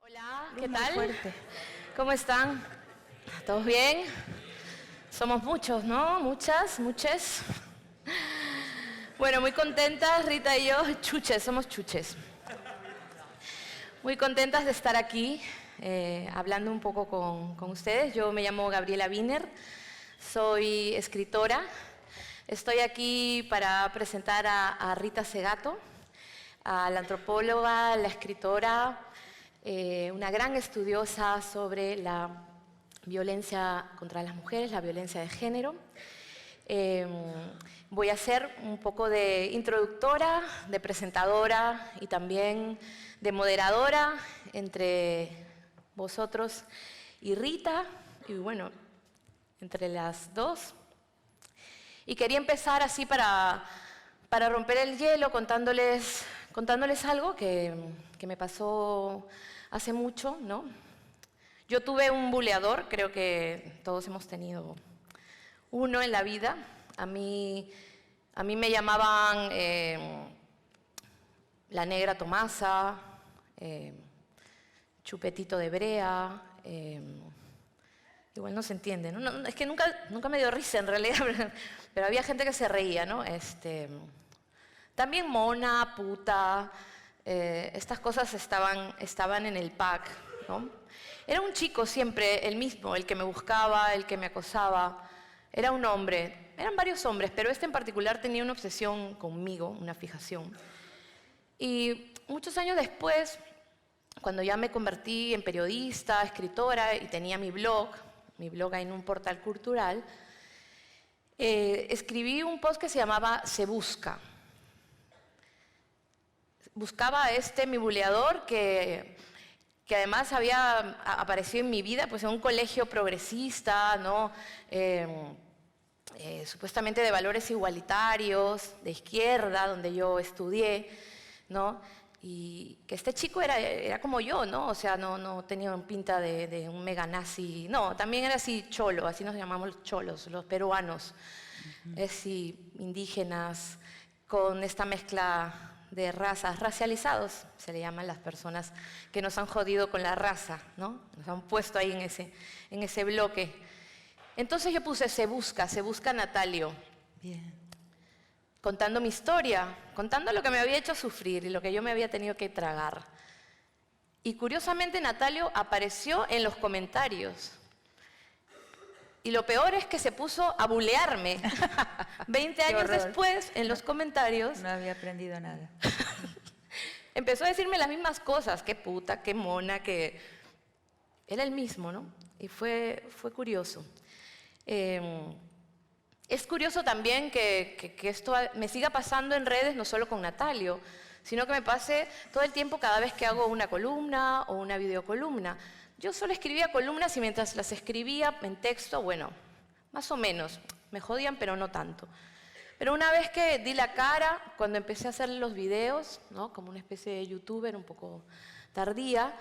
Hola, ¿qué tal? ¿Cómo están? ¿Todos bien? Somos muchos, ¿no? Muchas, muches. Bueno, muy contentas, Rita y yo, chuches, somos chuches. Muy contentas de estar aquí, hablando un poco con ustedes. Yo me llamo Gabriela Wiener, soy escritora. Estoy aquí para presentar a Rita Segato, a la antropóloga, la escritora, una gran estudiosa sobre la violencia contra las mujeres, la violencia de género. Voy a ser un poco de introductora, de presentadora y también de moderadora entre vosotros y Rita, y bueno, entre las dos. Y quería empezar así para romper el hielo contándoles algo que me pasó hace mucho, ¿no? Yo tuve un buleador, creo que todos hemos tenido uno en la vida. A mí me llamaban la negra Tomasa, chupetito de brea, igual no se entiende, ¿no? No, es que nunca me dio risa en realidad, pero había gente que se reía, ¿no? También mona, puta, estas cosas estaban en el pack, ¿no? Era un chico siempre el mismo, el que me buscaba, el que me acosaba. Era un hombre, eran varios hombres, pero este en particular tenía una obsesión conmigo, una fijación. Y muchos años después, cuando ya me convertí en periodista, escritora y tenía mi blog en un portal cultural, escribí un post que se llamaba Se Busca. Buscaba a mi buleador que además había aparecido en mi vida pues, en un colegio progresista, ¿no? Supuestamente de valores igualitarios, de izquierda, donde yo estudié, ¿no? Y que este chico era como yo, ¿no? O sea, no tenía pinta de un mega nazi, no, también era así cholo, así nos llamamos los cholos, los peruanos, así indígenas, con esta mezcla de razas, racializados, se le llaman las personas que nos han jodido con la raza, ¿no? Nos han puesto ahí en ese bloque. Entonces yo puse Se Busca Natalio. Bien. Contando mi historia, contando lo que me había hecho sufrir y lo que yo me había tenido que tragar. Y curiosamente Natalio apareció en los comentarios. Y lo peor es que se puso a bulearme. 20 años después, en los comentarios. No había aprendido nada. Empezó a decirme las mismas cosas. Qué puta, qué mona, que... Era el mismo, ¿no? Y fue curioso. Es curioso también que esto me siga pasando en redes, no solo con Natalio, sino que me pase todo el tiempo cada vez que hago una columna o una videocolumna. Yo solo escribía columnas y mientras las escribía en texto, bueno, más o menos, me jodían, pero no tanto. Pero una vez que di la cara, cuando empecé a hacer los videos, ¿no? Como una especie de youtuber un poco tardía,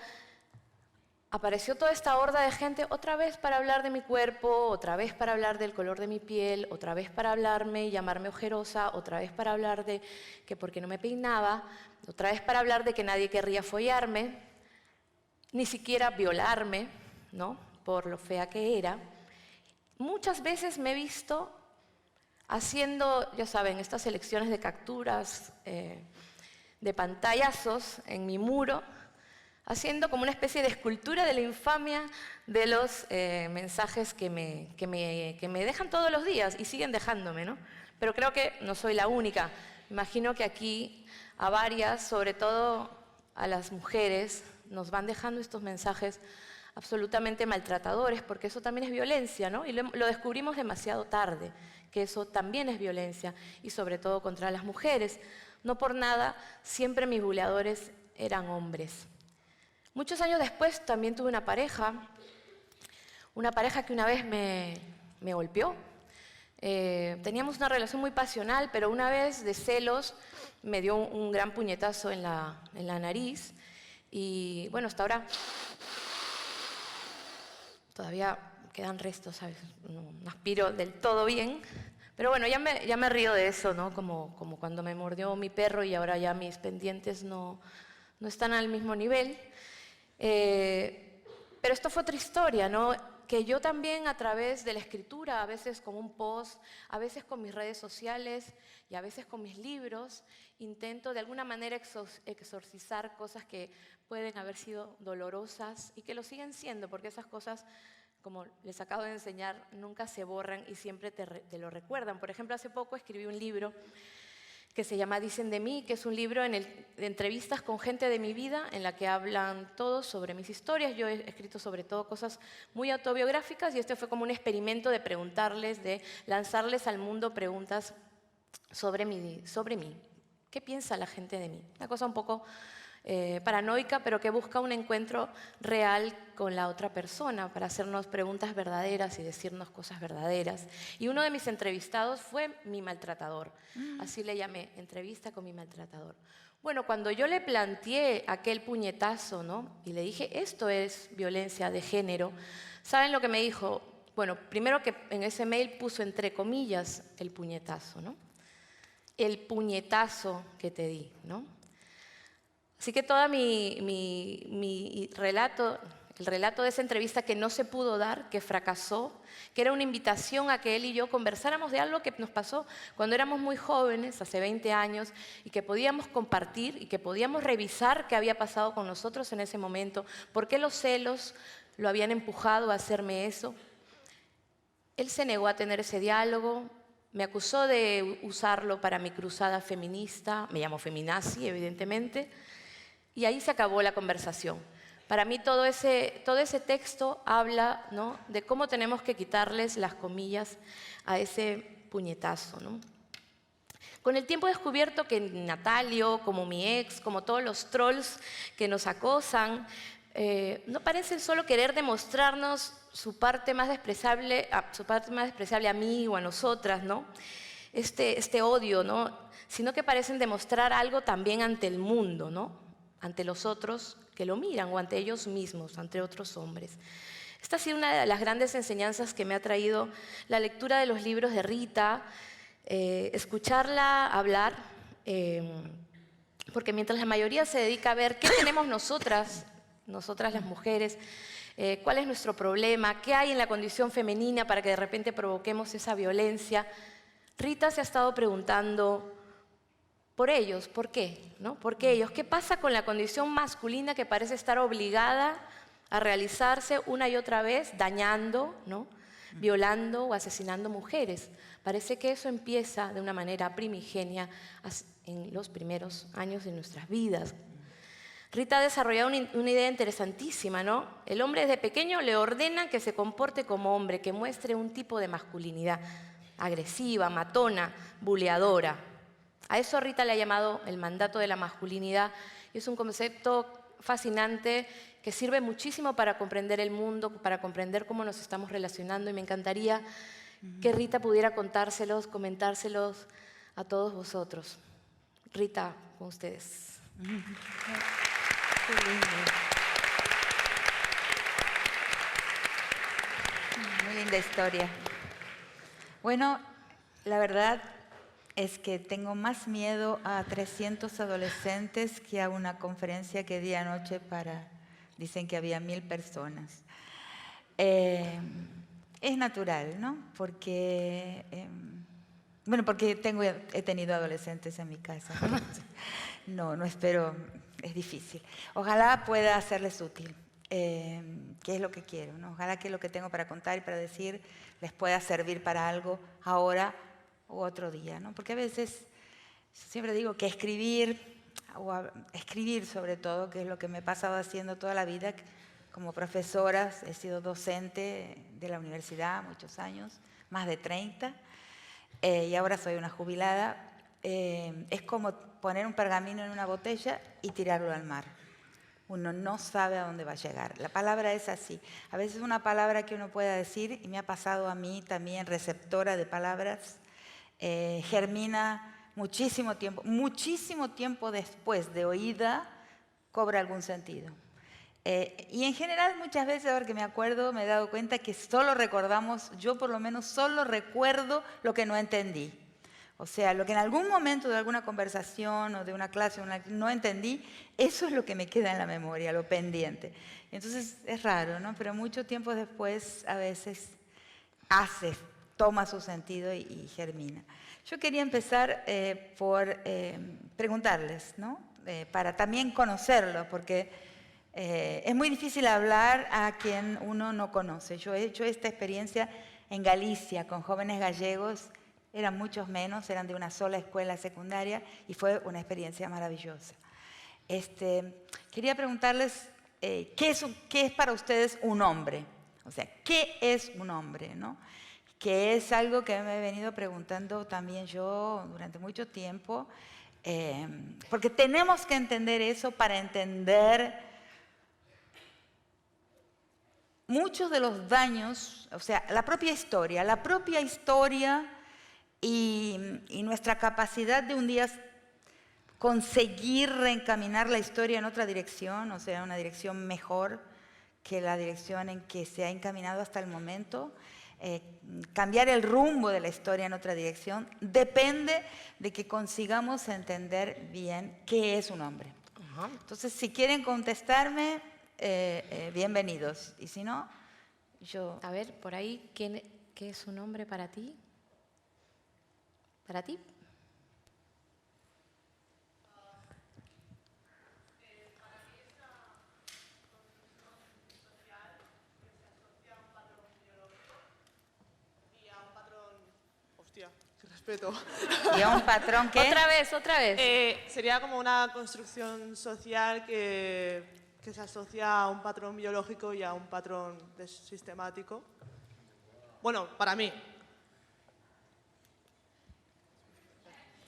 apareció toda esta horda de gente otra vez para hablar de mi cuerpo, otra vez para hablar del color de mi piel, otra vez para hablarme y llamarme ojerosa, otra vez para hablar de que por qué no me peinaba, otra vez para hablar de que nadie querría follarme, ni siquiera violarme, ¿no? Por lo fea que era. Muchas veces me he visto haciendo, ya saben, estas selecciones de capturas, de pantallazos en mi muro, haciendo como una especie de escultura de la infamia de los mensajes que me dejan todos los días y siguen dejándome, ¿no? Pero creo que no soy la única. Imagino que aquí a varias, sobre todo a las mujeres, nos van dejando estos mensajes absolutamente maltratadores, porque eso también es violencia, ¿no? Y lo descubrimos demasiado tarde, que eso también es violencia, y sobre todo contra las mujeres. No por nada, siempre mis buleadores eran hombres. Muchos años después también tuve una pareja que una vez me golpeó. Teníamos una relación muy pasional, pero una vez de celos me dio un gran puñetazo en la nariz y bueno, hasta ahora todavía quedan restos, ¿sabes? No aspiro del todo bien, pero bueno, ya me río de eso, ¿no? Como cuando me mordió mi perro y ahora ya mis pendientes no están al mismo nivel. Pero esto fue otra historia, ¿no? Que yo también a través de la escritura, a veces con un post, a veces con mis redes sociales y a veces con mis libros, intento de alguna manera exorcizar cosas que pueden haber sido dolorosas y que lo siguen siendo, porque esas cosas, como les acabo de enseñar, nunca se borran y siempre te lo recuerdan. Por ejemplo, hace poco escribí un libro que se llama Dicen de mí, que es un libro de entrevistas con gente de mi vida en la que hablan todos sobre mis historias. Yo he escrito sobre todo cosas muy autobiográficas y este fue como un experimento de preguntarles, de lanzarles al mundo preguntas sobre mí. ¿Qué piensa la gente de mí? Una cosa un poco paranoica, pero que busca un encuentro real con la otra persona para hacernos preguntas verdaderas y decirnos cosas verdaderas. Y uno de mis entrevistados fue mi maltratador. Así le llamé, entrevista con mi maltratador. Bueno, cuando yo le planteé aquel puñetazo, ¿no? Y le dije, esto es violencia de género, ¿saben lo que me dijo? Bueno, primero que en ese mail puso entre comillas el puñetazo, ¿no? El puñetazo que te di, ¿no? Así que todo mi relato, el relato de esa entrevista que no se pudo dar, que fracasó, que era una invitación a que él y yo conversáramos de algo que nos pasó cuando éramos muy jóvenes, hace 20 años, y que podíamos compartir y que podíamos revisar qué había pasado con nosotros en ese momento, por qué los celos lo habían empujado a hacerme eso. Él se negó a tener ese diálogo, me acusó de usarlo para mi cruzada feminista, me llamo feminazi, evidentemente, y ahí se acabó la conversación. Para mí todo ese texto habla, ¿no?, de cómo tenemos que quitarles las comillas a ese puñetazo, ¿no? Con el tiempo he descubierto que Natalio, como mi ex, como todos los trolls que nos acosan, no parecen solo querer demostrarnos su parte más despreciable a mí o a nosotras, ¿no? Este odio, ¿no? Sino que parecen demostrar algo también ante el mundo, ¿no? Ante los otros que lo miran o ante ellos mismos, ante otros hombres. Esta ha sido una de las grandes enseñanzas que me ha traído la lectura de los libros de Rita, escucharla hablar, porque mientras la mayoría se dedica a ver qué tenemos nosotras las mujeres, cuál es nuestro problema, qué hay en la condición femenina para que de repente provoquemos esa violencia, Rita se ha estado preguntando por ellos, ¿por qué? ¿No? ¿Por qué ellos? ¿Qué pasa con la condición masculina que parece estar obligada a realizarse una y otra vez, dañando, ¿no?, violando o asesinando mujeres? Parece que eso empieza de una manera primigenia en los primeros años de nuestras vidas. Rita ha desarrollado una idea interesantísima, ¿no? El hombre desde pequeño le ordena que se comporte como hombre, que muestre un tipo de masculinidad agresiva, matona, buleadora. A eso Rita le ha llamado el mandato de la masculinidad y es un concepto fascinante que sirve muchísimo para comprender el mundo, para comprender cómo nos estamos relacionando y me encantaría que Rita pudiera contárselos, comentárselos a todos vosotros. Rita, con ustedes. Qué lindo. Muy linda historia. Bueno, la verdad es que tengo más miedo a 300 adolescentes que a una conferencia que di anoche dicen que había 1000 personas. Es natural, ¿no? Porque, porque he tenido adolescentes en mi casa. No espero, es difícil. Ojalá pueda hacerles útil, que es lo que quiero, ¿no? Ojalá que lo que tengo para contar y para decir les pueda servir para algo ahora u otro día, ¿no? Porque a veces, siempre digo que escribir sobre todo, que es lo que me he pasado haciendo toda la vida, como profesora, he sido docente de la universidad muchos años, más de 30, y ahora soy una jubilada. Es como poner un pergamino en una botella y tirarlo al mar. Uno no sabe a dónde va a llegar. La palabra es así. A veces una palabra que uno pueda decir, y me ha pasado a mí también, receptora de palabras, germina muchísimo tiempo después de oída, cobra algún sentido. Y en general muchas veces, ahora que me acuerdo, me he dado cuenta que solo recordamos, yo por lo menos solo recuerdo lo que no entendí. O sea, lo que en algún momento de alguna conversación o de una clase no entendí, eso es lo que me queda en la memoria, lo pendiente. Entonces es raro, ¿no? Pero mucho tiempo después a veces toma su sentido y germina. Yo quería empezar por preguntarles, ¿no? Para también conocerlo, porque es muy difícil hablar a quien uno no conoce. Yo he hecho esta experiencia en Galicia con jóvenes gallegos, eran muchos menos, eran de una sola escuela secundaria y fue una experiencia maravillosa. Quería preguntarles ¿qué es para ustedes un hombre? O sea, ¿qué es un hombre, no? Que es algo que me he venido preguntando también yo durante mucho tiempo, porque tenemos que entender eso para entender muchos de los daños, o sea, la propia historia y nuestra capacidad de un día conseguir reencaminar la historia en otra dirección, o sea, una dirección mejor que la dirección en que se ha encaminado hasta el momento, cambiar el rumbo de la historia en otra dirección, depende de que consigamos entender bien qué es un hombre. Ajá. Entonces, si quieren contestarme, bienvenidos. Y si no, yo... A ver, por ahí, ¿qué es un hombre para ti? ¿Para ti? Qué respeto. ¿Y a un patrón qué? Otra vez. Sería como una construcción social que se asocia a un patrón biológico y a un patrón sistemático. Bueno, para mí.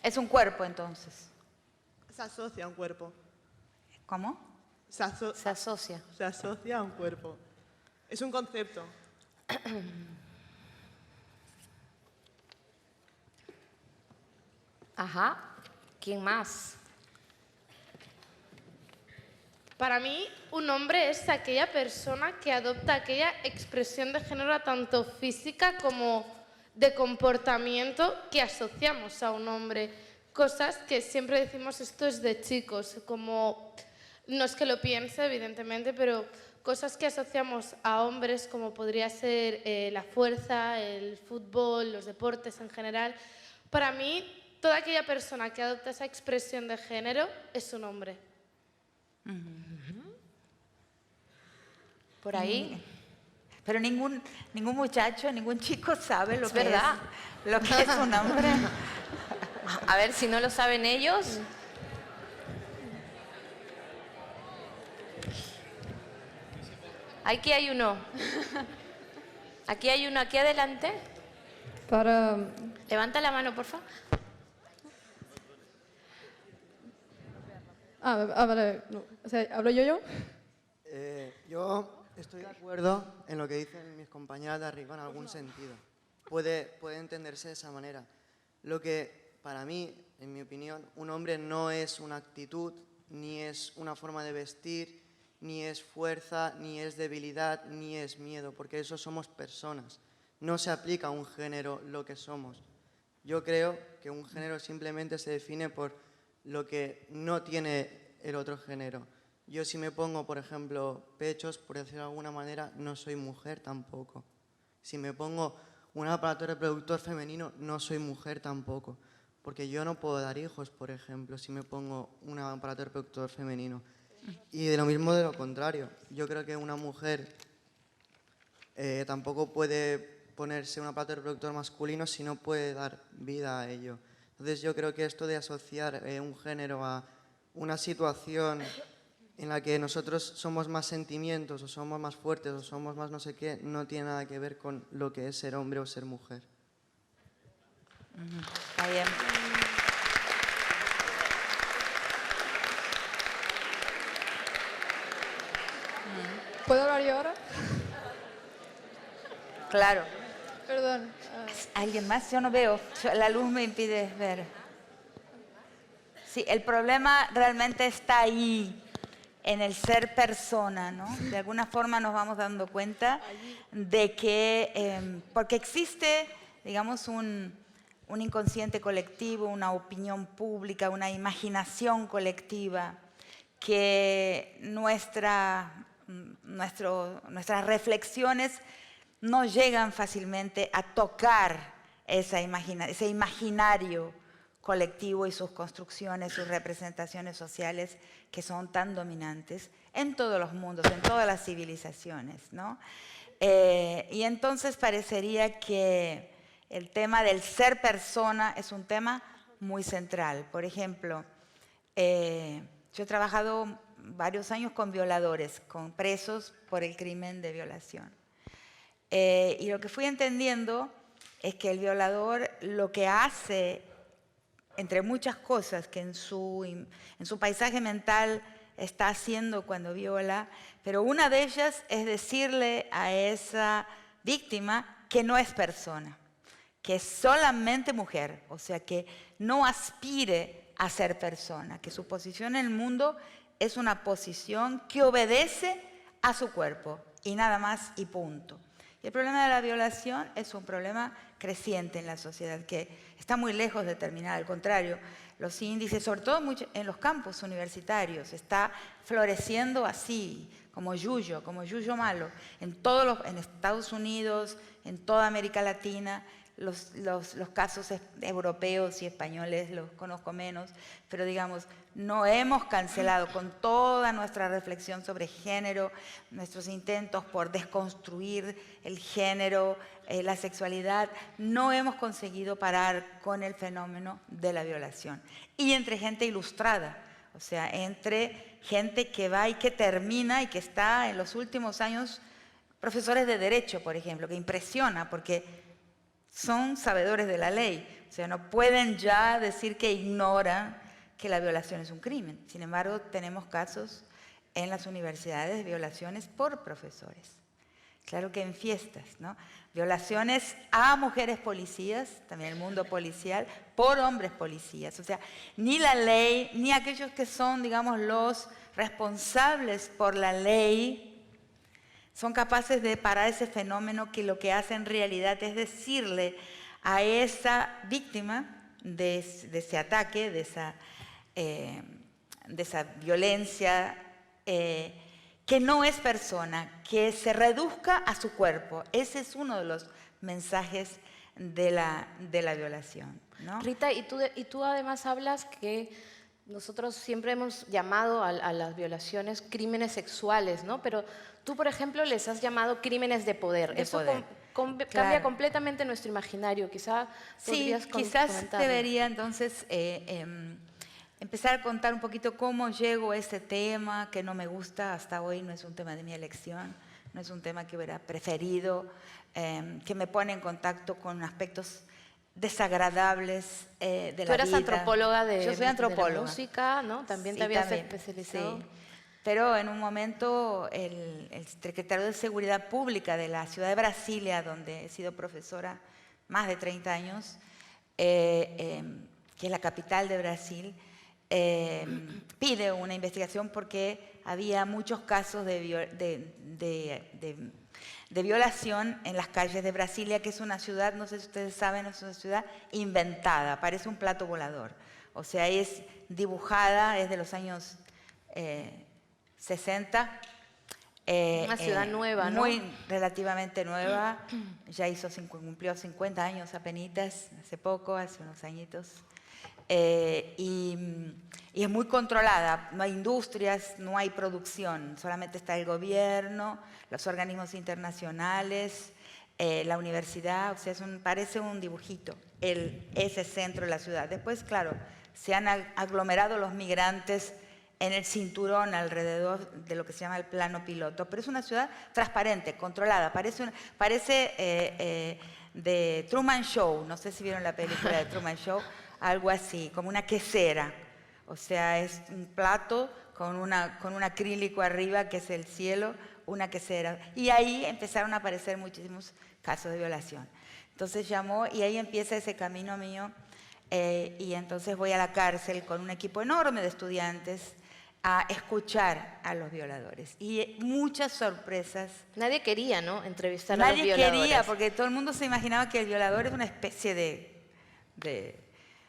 Es un cuerpo, entonces. Se asocia a un cuerpo. ¿Cómo? Se asocia. Se asocia a un cuerpo. Es un concepto. Ajá. ¿Quién más? Para mí, un hombre es aquella persona que adopta aquella expresión de género tanto física como de comportamiento que asociamos a un hombre. Cosas que siempre decimos esto es de chicos, como, no es que lo piense evidentemente, pero cosas que asociamos a hombres como podría ser la fuerza, el fútbol, los deportes en general. Para mí, toda aquella persona que adopta esa expresión de género es un hombre. Por ahí. Pero ningún muchacho, ningún chico sabe lo Es que verdad. lo que es un hombre. A ver si no lo saben ellos. Aquí hay uno. Aquí hay uno, aquí adelante. Levanta la mano, por favor. Vale. No. O sea, ¿hablo yo? Yo estoy de acuerdo en lo que dicen mis compañeras de arriba en algún sentido. Puede entenderse de esa manera. Lo que para mí, en mi opinión, un hombre no es una actitud, ni es una forma de vestir, ni es fuerza, ni es debilidad, ni es miedo, porque eso somos personas. No se aplica a un género lo que somos. Yo creo que un género simplemente se define por lo que no tiene el otro género. Yo si me pongo, por ejemplo, pechos, por decirlo de alguna manera, no soy mujer tampoco. Si me pongo un aparato reproductor femenino, no soy mujer tampoco. Porque yo no puedo dar hijos, por ejemplo, si me pongo un aparato reproductor femenino. Y de lo mismo de lo contrario. Yo creo que una mujer tampoco puede ponerse un aparato reproductor masculino si no puede dar vida a ello. Entonces yo creo que esto de asociar un género a una situación en la que nosotros somos más sentimientos, o somos más fuertes, o somos más no sé qué, no tiene nada que ver con lo que es ser hombre o ser mujer. Está bien. ¿Puedo hablar yo ahora? Claro. Perdón. ¿Alguien más? Yo no veo. La luz me impide ver. Sí, el problema realmente está ahí, en el ser persona, ¿no? De alguna forma nos vamos dando cuenta de que, porque existe, digamos, un inconsciente colectivo, una opinión pública, una imaginación colectiva, que nuestras reflexiones no llegan fácilmente a tocar ese imaginario colectivo y sus construcciones, sus representaciones sociales que son tan dominantes en todos los mundos, en todas las civilizaciones, ¿no? Y entonces parecería que el tema del ser persona es un tema muy central. Por ejemplo, yo he trabajado varios años con violadores, con presos por el crimen de violación. Y lo que fui entendiendo es que el violador lo que hace, entre muchas cosas que en su paisaje mental está haciendo cuando viola, pero una de ellas es decirle a esa víctima que no es persona, que es solamente mujer, o sea, que no aspire a ser persona, que su posición en el mundo es una posición que obedece a su cuerpo y nada más y punto. Y el problema de la violación es un problema creciente en la sociedad que está muy lejos de terminar, al contrario, los índices, sobre todo en los campus universitarios, está floreciendo así, como yuyo malo, en Estados Unidos, en toda América Latina. Los casos europeos y españoles los conozco menos, pero digamos, no hemos cancelado con toda nuestra reflexión sobre género, nuestros intentos por desconstruir el género, la sexualidad, no hemos conseguido parar con el fenómeno de la violación. Y entre gente ilustrada, o sea, entre gente que va y que termina y que está en los últimos años, profesores de derecho, por ejemplo, que impresiona porque son sabedores de la ley, o sea, no pueden ya decir que ignoran que la violación es un crimen. Sin embargo, tenemos casos en las universidades de violaciones por profesores. Claro que en fiestas, ¿no? Violaciones a mujeres policías, también el mundo policial, por hombres policías. O sea, ni la ley, ni aquellos que son, digamos, los responsables por la ley, son capaces de parar ese fenómeno que lo que hace en realidad es decirle a esa víctima de ese ataque, de esa violencia, que no es persona, que se reduzca a su cuerpo. Ese es uno de los mensajes de la violación, ¿no? Rita, y tú además hablas que nosotros siempre hemos llamado a las violaciones crímenes sexuales, ¿no? Pero tú, por ejemplo, les has llamado crímenes de poder. Eso cambia completamente nuestro imaginario. Quizás quizás debería entonces empezar a contar un poquito cómo llego a ese tema que no me gusta hasta hoy, no es un tema de mi elección, no es un tema que hubiera preferido, que me pone en contacto con aspectos desagradables de la vida. Tú eras antropóloga Yo soy antropóloga. De la música, ¿no? También Sí, te habías también, especializado. sí. Pero en un momento el secretario de Seguridad Pública de la ciudad de Brasilia, donde he sido profesora más de 30 años, que es la capital de Brasil, pide una investigación porque había muchos casos de violación en las calles de Brasilia, que es una ciudad, no sé si ustedes saben, es una ciudad inventada, parece un plato volador. O sea, es dibujada, es de los años 60. Una ciudad nueva, ¿no? Muy relativamente nueva, ya cumplió 50 años apenitas, hace poco, hace unos añitos. Y es muy controlada, no hay industrias, no hay producción, solamente está el gobierno, los organismos internacionales, la universidad, o sea, parece un dibujito, ese centro de la ciudad. Después, claro, se han aglomerado los migrantes en el cinturón alrededor de lo que se llama el plano piloto, pero es una ciudad transparente, controlada, parece de Truman Show, no sé si vieron la película de Truman Show, algo así, como una quesera, o sea, es un plato con un acrílico arriba que es el cielo, una quesera, y ahí empezaron a aparecer muchísimos casos de violación. Entonces llamó y ahí empieza ese camino mío, y entonces voy a la cárcel con un equipo enorme de estudiantes a escuchar a los violadores. Y muchas sorpresas. Nadie quería, ¿no?, entrevistar a los Nadie violadores. quería, porque todo el mundo se imaginaba que el violador es una especie de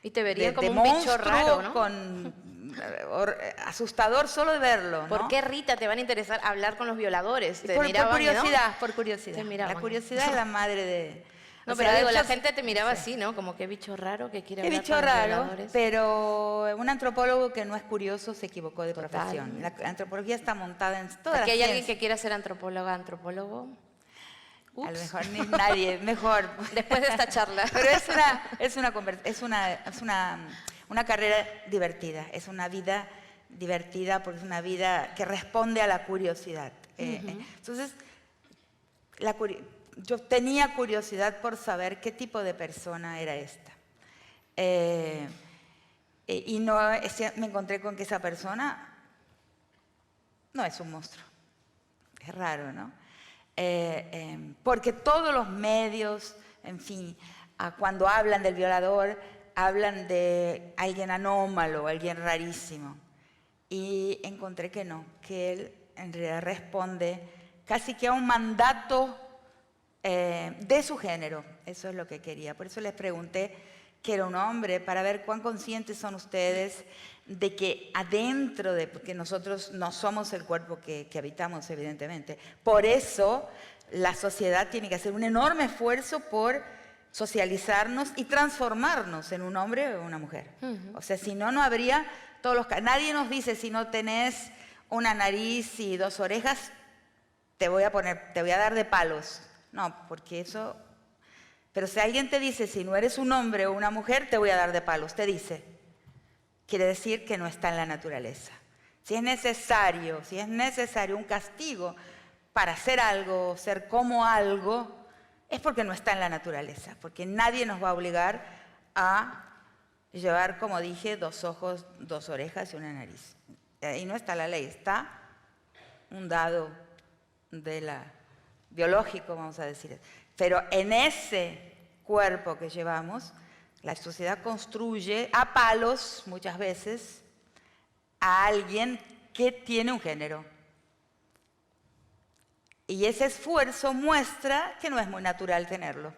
Y te verían como de un bicho monstruo, raro, ¿no? asustador solo de verlo, ¿no? ¿Por qué, Rita, te van a interesar hablar con los violadores? Te Por miraban, curiosidad, ¿no? por curiosidad. Te miraban. La curiosidad es la madre de... No, o pero sea, digo, la ellos- gente te miraba así, ¿no? Como qué bicho raro que quiere Qué hablar bicho con los raro, violadores. pero un antropólogo que no es curioso se equivocó de Total. profesión. La antropología está montada en toda la Aquí hay alguien ciencia. que quiera ser antropólogo. A lo Ups. mejor ni nadie, mejor. Después de esta charla. Pero es una carrera divertida, es una vida divertida porque es una vida que responde a la curiosidad. Entonces, yo tenía curiosidad por saber qué tipo de persona era esta. Y me encontré con que esa persona no es un monstruo. Es raro, ¿no? Porque todos los medios, en fin, cuando hablan del violador, hablan de alguien anómalo, alguien rarísimo. Y encontré que no, que él en realidad responde casi que a un mandato de su género. Eso es lo que quería. Por eso les pregunté que era un hombre, para ver cuán conscientes son ustedes de que adentro porque nosotros no somos el cuerpo que habitamos, evidentemente. Por eso la sociedad tiene que hacer un enorme esfuerzo por socializarnos y transformarnos en un hombre o una mujer. O sea, si no, no habría todos los... Nadie nos dice, si no tenés una nariz y 2 orejas, te voy a dar de palos. No, porque eso... Pero si alguien te dice, si no eres un hombre o una mujer, te voy a dar de palos, te dice. Quiere decir que no está en la naturaleza. Si es necesario un castigo para hacer algo, ser como algo, es porque no está en la naturaleza, porque nadie nos va a obligar a llevar, como dije, 2 ojos, 2 orejas y una nariz. Ahí no está la ley, está un dado biológico, vamos a decir. Pero en ese cuerpo que llevamos, la sociedad construye a palos, muchas veces, a alguien que tiene un género. Y ese esfuerzo muestra que no es muy natural tenerlo.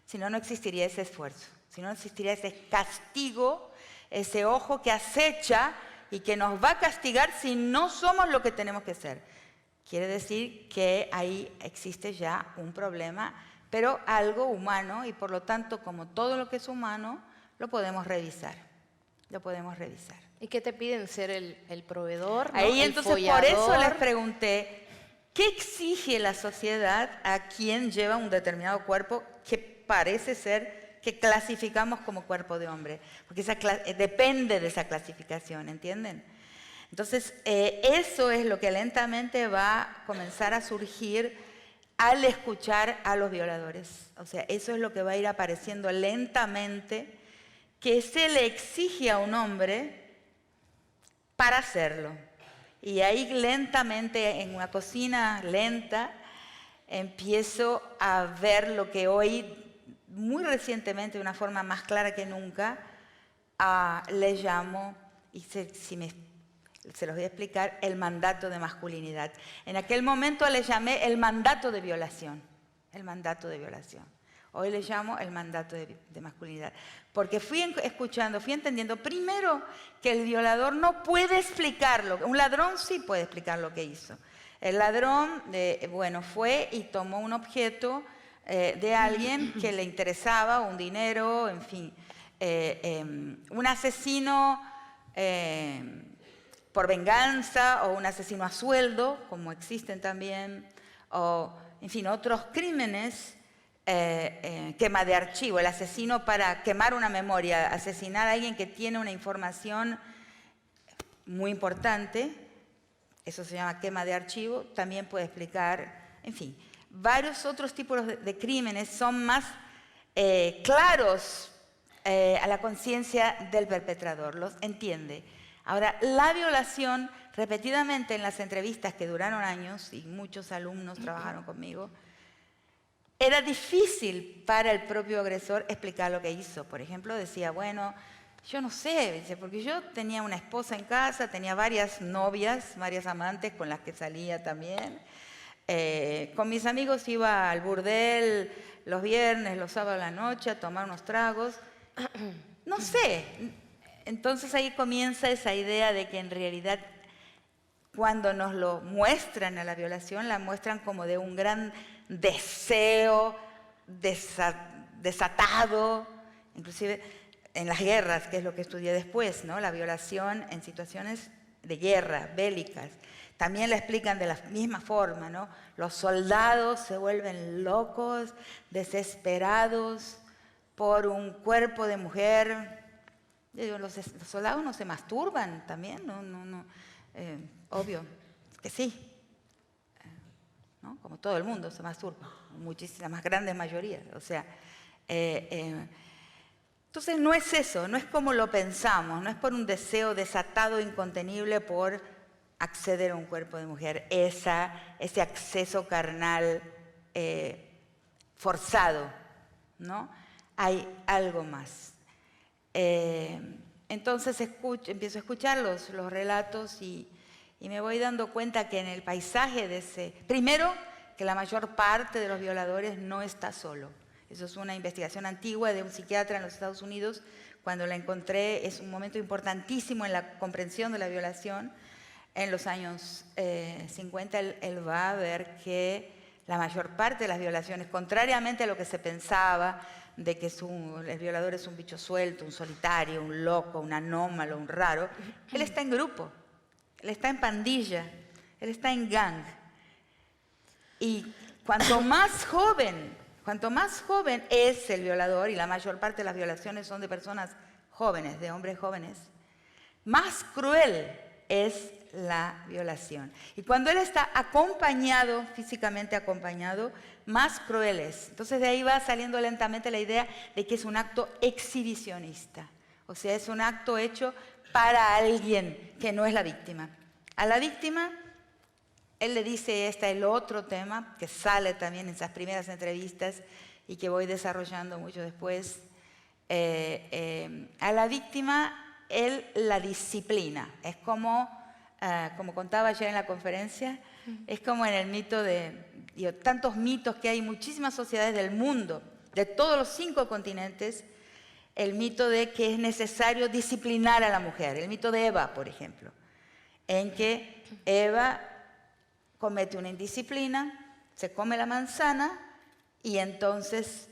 Si no, no existiría ese esfuerzo. Si no, existiría ese castigo, ese ojo que acecha y que nos va a castigar si no somos lo que tenemos que ser. Quiere decir que ahí existe ya un problema, pero algo humano, y por lo tanto, como todo lo que es humano, lo podemos revisar. Lo podemos revisar. ¿Y qué te piden? ¿Ser el proveedor? ¿No? Ahí ¿El entonces follador? por eso les pregunté, ¿qué exige la sociedad a quien lleva un determinado cuerpo que parece ser que clasificamos como cuerpo de hombre? Porque depende de esa clasificación, ¿entienden? Entonces, eso es lo que lentamente va a comenzar a surgir al escuchar a los violadores. O sea, eso es lo que va a ir apareciendo lentamente, que se le exige a un hombre para hacerlo. Y ahí lentamente, en una cocina lenta, empiezo a ver lo que hoy, muy recientemente, de una forma más clara que nunca, le llamo, y se los voy a explicar, el mandato de masculinidad. En aquel momento le llamé el mandato de violación. El mandato de violación. Hoy le llamo el mandato de masculinidad. Porque fui entendiendo primero que el violador no puede explicarlo. Un ladrón sí puede explicar lo que hizo. El ladrón, fue y tomó un objeto de alguien que le interesaba, un dinero, en fin. Un asesino por venganza o un asesino a sueldo, como existen también, o, en fin, otros crímenes, quema de archivo, el asesino para quemar una memoria, asesinar a alguien que tiene una información muy importante, eso se llama quema de archivo, también puede explicar, en fin, varios otros tipos de crímenes son más claros a la conciencia del perpetrador, los entiende. Ahora, la violación, repetidamente en las entrevistas que duraron años, y muchos alumnos trabajaron conmigo, era difícil para el propio agresor explicar lo que hizo. Por ejemplo, decía, bueno, yo no sé, porque yo tenía una esposa en casa, tenía varias novias, varias amantes con las que salía también. Con mis amigos iba al burdel los viernes, los sábados a la noche a tomar unos tragos. No sé. Entonces ahí comienza esa idea de que en realidad cuando nos lo muestran a la violación, la muestran como de un gran deseo desatado, inclusive en las guerras, que es lo que estudié después, ¿no? La violación en situaciones de guerra, bélicas. También la explican de la misma forma, ¿no? Los soldados se vuelven locos, desesperados por un cuerpo de mujer. Yo digo, los soldados no se masturban también, obvio que sí, ¿no? Como todo el mundo se masturba, muchísimas, más grandes mayorías. O sea, entonces no es eso, no es como lo pensamos, no es por un deseo desatado, incontenible por acceder a un cuerpo de mujer, ese acceso carnal forzado, ¿no? Hay algo más. Entonces empiezo a escuchar los relatos y me voy dando cuenta que en el paisaje de ese... Primero, que la mayor parte de los violadores no está solo. Eso es una investigación antigua de un psiquiatra en los Estados Unidos. Cuando la encontré, es un momento importantísimo en la comprensión de la violación. En los años 50 él va a ver que la mayor parte de las violaciones, contrariamente a lo que se pensaba, de que el violador es un bicho suelto, un solitario, un loco, un anómalo, un raro, él está en grupo, él está en pandilla, él está en gang. Y cuanto más joven es el violador, y la mayor parte de las violaciones son de personas jóvenes, de hombres jóvenes, más cruel es la violación. Y cuando él está acompañado, físicamente acompañado, más cruel es. Entonces de ahí va saliendo lentamente la idea de que es un acto exhibicionista. O sea, es un acto hecho para alguien que no es la víctima. A la víctima, él le dice, el otro tema que sale también en esas primeras entrevistas y que voy desarrollando mucho después. A la víctima, él la disciplina. Es como contaba ayer en la conferencia, es como en el mito tantos mitos que hay en muchísimas sociedades del mundo, de todos los 5 continentes, el mito de que es necesario disciplinar a la mujer, el mito de Eva, por ejemplo, en que Eva comete una indisciplina, se come la manzana y entonces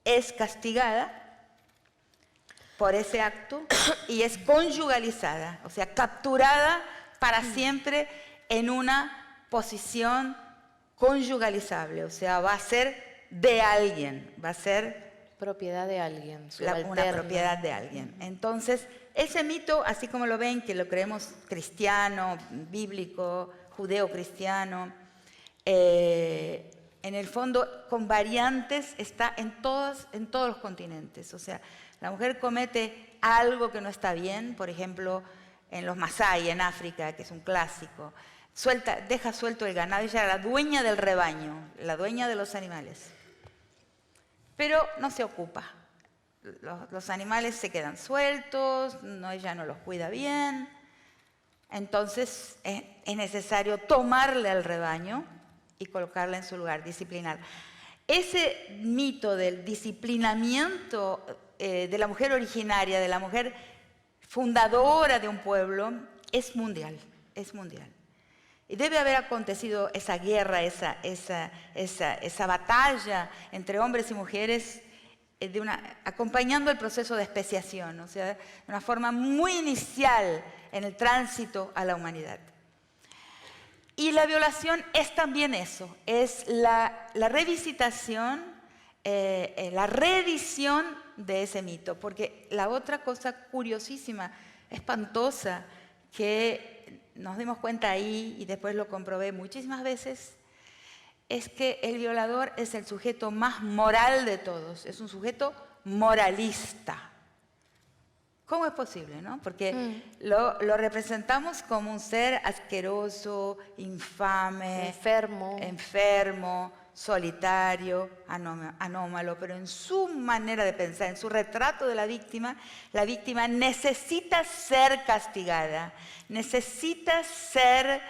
es castigada por ese acto y es conyugalizada, o sea, capturada para siempre en una posición conyugalizable, o sea, va a ser de alguien, va a ser propiedad de alguien, una propiedad de alguien. Entonces, ese mito, así como lo ven, que lo creemos cristiano, bíblico, judeo-cristiano, en el fondo, con variantes, está en todos los continentes. O sea, la mujer comete algo que no está bien, por ejemplo, en los Masái, en África, que es un clásico, deja suelto el ganado, ella era la dueña del rebaño, la dueña de los animales. Pero no se ocupa. Los animales se quedan sueltos, ella no los cuida bien. Entonces es necesario tomarle al rebaño y colocarla en su lugar, disciplinar. Ese mito del disciplinamiento de la mujer originaria, de la mujer fundadora de un pueblo, es mundial, es mundial. Y debe haber acontecido esa guerra, esa batalla entre hombres y mujeres, acompañando el proceso de especiación, o sea, de una forma muy inicial en el tránsito a la humanidad. Y la violación es también eso, es la revisitación, la reedición de ese mito, porque la otra cosa curiosísima, espantosa, que nos dimos cuenta ahí y después lo comprobé muchísimas veces, es que el violador es el sujeto más moral de todos, es un sujeto moralista. ¿Cómo es posible, no? Porque lo representamos como un ser asqueroso, infame, enfermo, solitario, anómalo, pero en su manera de pensar, en su retrato de la víctima necesita ser castigada, necesita ser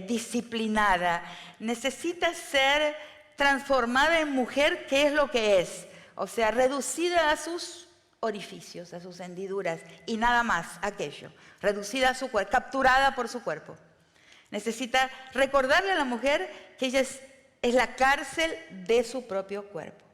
disciplinada, necesita ser transformada en mujer, que es lo que es, o sea, reducida a sus orificios, a sus hendiduras y nada más aquello, reducida a su cuerpo, capturada por su cuerpo. Necesita recordarle a la mujer que ella es la cárcel de su propio cuerpo.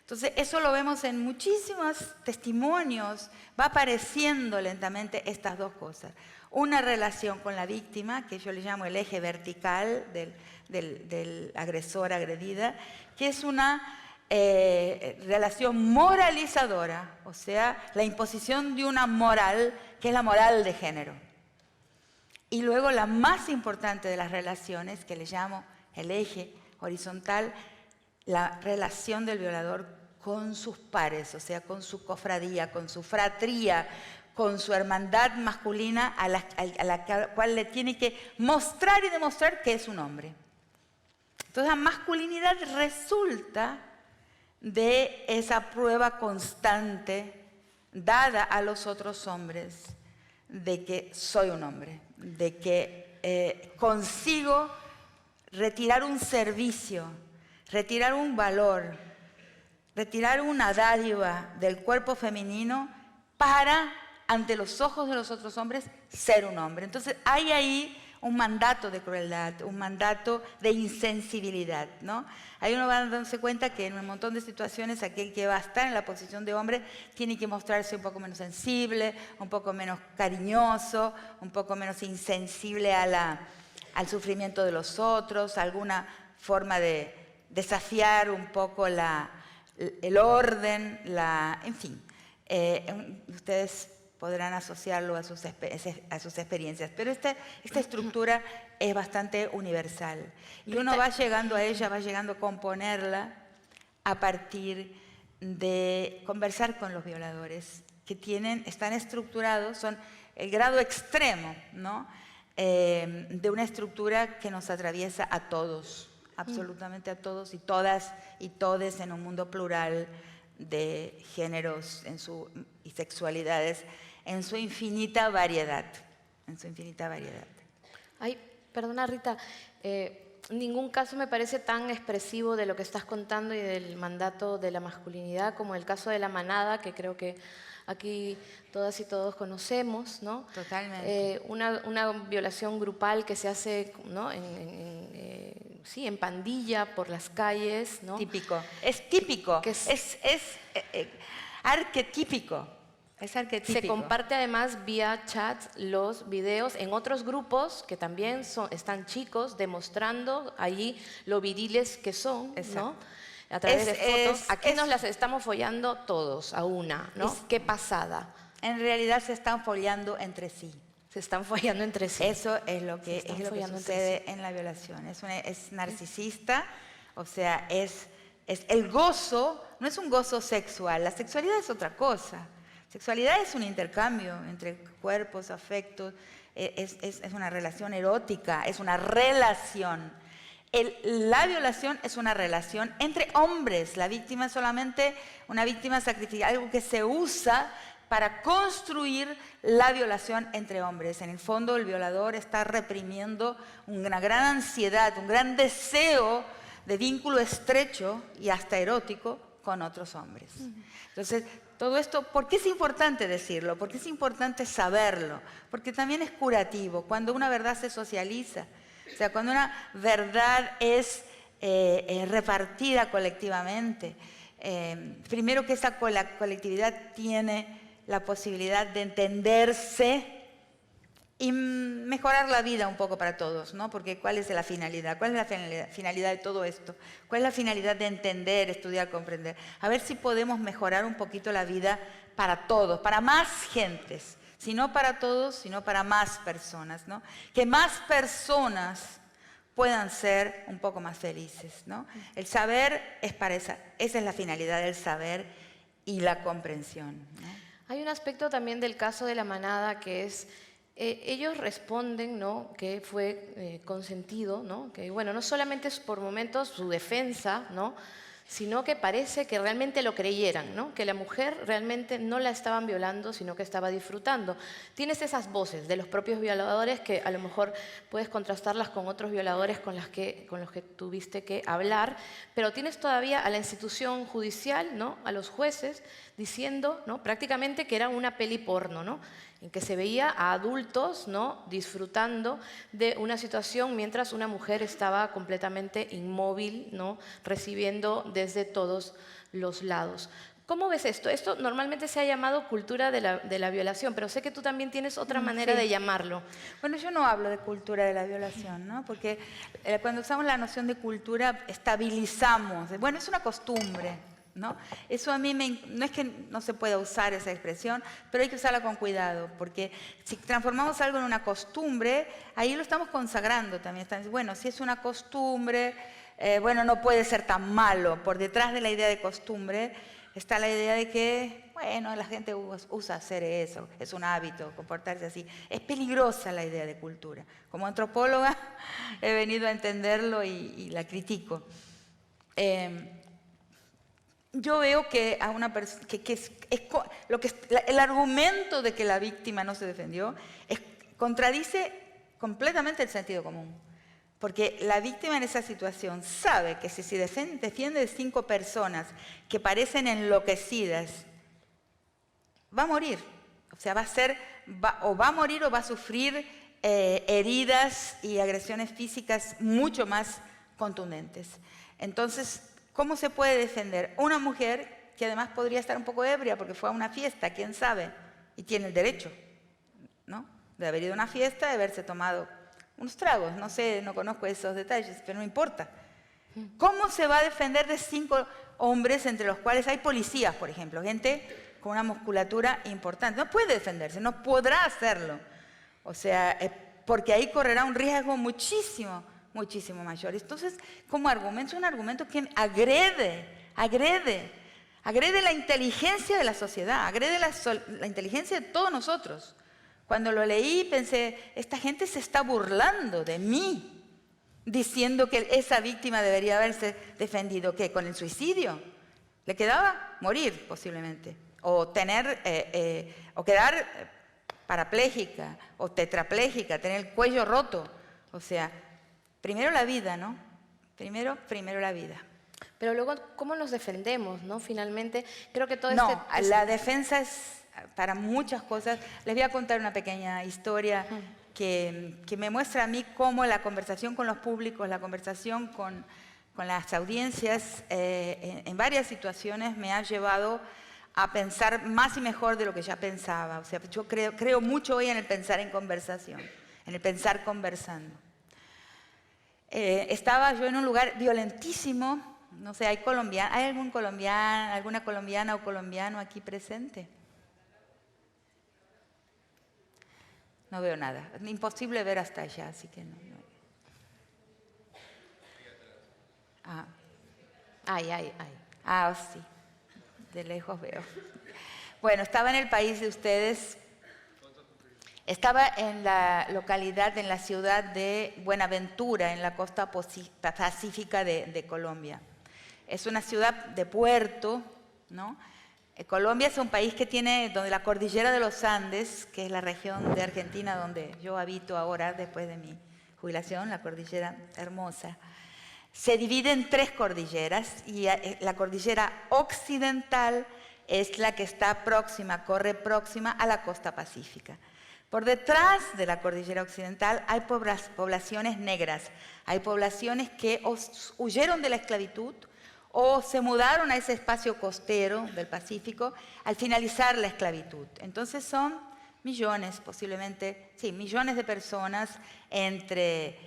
Entonces, eso lo vemos en muchísimos testimonios, va apareciendo lentamente estas dos cosas. Una relación con la víctima, que yo le llamo el eje vertical del agresor, agredida, que es una relación moralizadora, o sea, la imposición de una moral, que es la moral de género. Y luego la más importante de las relaciones, que le llamo el eje horizontal, la relación del violador con sus pares, o sea, con su cofradía, con su fratría, con su hermandad masculina a la cual le tiene que mostrar y demostrar que es un hombre. Entonces la masculinidad resulta de esa prueba constante dada a los otros hombres de que soy un hombre, de que consigo retirar un servicio, retirar un valor, retirar una dádiva del cuerpo femenino para, ante los ojos de los otros hombres, ser un hombre. Entonces hay ahí un mandato de crueldad, un mandato de insensibilidad, ¿no? Ahí uno va dándose cuenta que en un montón de situaciones aquel que va a estar en la posición de hombre tiene que mostrarse un poco menos sensible, un poco menos cariñoso, un poco menos insensible al sufrimiento de los otros, alguna forma de desafiar un poco el orden, en fin. Ustedes podrán asociarlo a sus experiencias, pero esta estructura es bastante universal. Y uno va llegando a ella, va llegando a componerla a partir de conversar con los violadores, que están estructurados, son el grado extremo, ¿no? De una estructura que nos atraviesa a todos, absolutamente a todos y todas y todes en un mundo plural de géneros y sexualidades en su infinita variedad, Ay, perdona Rita, ningún caso me parece tan expresivo de lo que estás contando y del mandato de la masculinidad como el caso de la manada, que creo que aquí todas y todos conocemos, ¿no? Totalmente. Una violación grupal que se hace, ¿no? Sí, en pandilla por las calles, ¿no? Típico. Es típico. Que es arquetípico. Es arquetípico. Se comparte además vía chat los videos en otros grupos que también están chicos demostrando allí lo viriles que son, ¿no? A través de fotos. Aquí nos las estamos follando todos a una, ¿no? Qué pasada. En realidad se están follando entre sí. Se están follando entre sí. Eso es lo que sucede en la violación. Es narcisista, o sea, es el gozo, no es un gozo sexual. La sexualidad es otra cosa. Sexualidad es un intercambio entre cuerpos, afectos, es una relación erótica, es una relación. La violación es una relación entre hombres. La víctima es solamente una víctima sacrificada, algo que se usa para construir la violación entre hombres. En el fondo, el violador está reprimiendo una gran ansiedad, un gran deseo de vínculo estrecho y hasta erótico con otros hombres. Entonces, todo esto, ¿por qué es importante decirlo? ¿Por qué es importante saberlo? Porque también es curativo. Cuando una verdad se socializa, o sea, cuando una verdad es repartida colectivamente, primero que esa colectividad tiene la posibilidad de entenderse y mejorar la vida un poco para todos, ¿no? Porque ¿cuál es la finalidad? ¿Cuál es la finalidad de todo esto? ¿Cuál es la finalidad de entender, estudiar, comprender? A ver si podemos mejorar un poquito la vida para todos, para más gentes. Si no para todos, sino para más personas, ¿no? Que más personas puedan ser un poco más felices, ¿no? El saber es para esa es la finalidad del saber y la comprensión, ¿no? Hay un aspecto también del caso de la manada que es, ellos responden, ¿no? Que fue consentido, ¿no? Que bueno, no solamente es por momentos su defensa, ¿no? sino que parece que realmente lo creyeran, ¿no? Que la mujer realmente no la estaban violando, sino que estaba disfrutando. Tienes esas voces de los propios violadores que a lo mejor puedes contrastarlas con otros violadores con los que tuviste que hablar, pero tienes todavía a la institución judicial, ¿no? A los jueces, diciendo, ¿no? Prácticamente que era una peli porno, ¿no? En que se veía a adultos, ¿no? Disfrutando de una situación mientras una mujer estaba completamente inmóvil, ¿no? Recibiendo desde todos los lados. ¿Cómo ves esto? Esto normalmente se ha llamado cultura de la violación, pero sé que tú también tienes otra manera de llamarlo. Bueno, yo no hablo de cultura de la violación, ¿no? Porque cuando usamos la noción de cultura, estabilizamos. Bueno, es una costumbre, ¿no? Eso a mí no es que no se pueda usar esa expresión, pero hay que usarla con cuidado, porque si transformamos algo en una costumbre, ahí lo estamos consagrando también. Bueno, si es una costumbre, bueno, no puede ser tan malo. Por detrás de la idea de costumbre está la idea de que, bueno, la gente usa hacer eso, es un hábito, comportarse así. Es peligrosa la idea de cultura. Como antropóloga he venido a entenderlo y la critico. Yo veo que a una persona el argumento de que la víctima no se defendió contradice completamente el sentido común. Porque la víctima en esa situación sabe que si se defiende de 5 personas que parecen enloquecidas, va a morir. O sea, va a morir o va a sufrir heridas y agresiones físicas mucho más contundentes. Entonces, ¿cómo se puede defender? Una mujer que además podría estar un poco ebria porque fue a una fiesta, quién sabe, y tiene el derecho, ¿no? De haber ido a una fiesta, de haberse tomado unos tragos, no sé, no conozco esos detalles, pero no importa. ¿Cómo se va a defender de 5 hombres entre los cuales hay policías, por ejemplo, gente con una musculatura importante? No puede defenderse, no podrá hacerlo. O sea, porque ahí correrá un riesgo muchísimo mayor. Entonces, como argumento, es un argumento que agrede la inteligencia de la sociedad, agrede la inteligencia de todos nosotros. Cuando lo leí pensé, esta gente se está burlando de mí, diciendo que esa víctima debería haberse defendido. ¿Qué? ¿Con el suicidio? Le quedaba morir posiblemente, o quedar parapléjica o tetrapléjica, tener el cuello roto. O sea, primero la vida, ¿no? Primero la vida. Pero luego, ¿cómo nos defendemos, no? Finalmente, creo que todo la defensa es para muchas cosas. Les voy a contar una pequeña historia que me muestra a mí cómo la conversación con los públicos, la conversación con las audiencias, en varias situaciones me ha llevado a pensar más y mejor de lo que ya pensaba. O sea, yo creo mucho hoy en el pensar en conversación, en el pensar conversando. Estaba yo en un lugar violentísimo, no sé, ¿hay alguna colombiana o colombiano aquí presente? No veo nada, es imposible ver hasta allá, así que no. Sí, de lejos veo. Bueno, estaba en el país de ustedes. Estaba en la localidad, en la ciudad de Buenaventura, en la costa pacífica de Colombia. Es una ciudad de puerto, ¿no? Colombia es un país que tiene, donde la cordillera de los Andes, que es la región de Argentina donde yo habito ahora, después de mi jubilación, la cordillera hermosa, se divide en 3 cordilleras y la cordillera occidental es la que corre próxima a la costa pacífica. Por detrás de la cordillera occidental hay poblaciones negras, hay poblaciones que huyeron de la esclavitud o se mudaron a ese espacio costero del Pacífico al finalizar la esclavitud. Entonces son millones, posiblemente, sí, millones de personas entre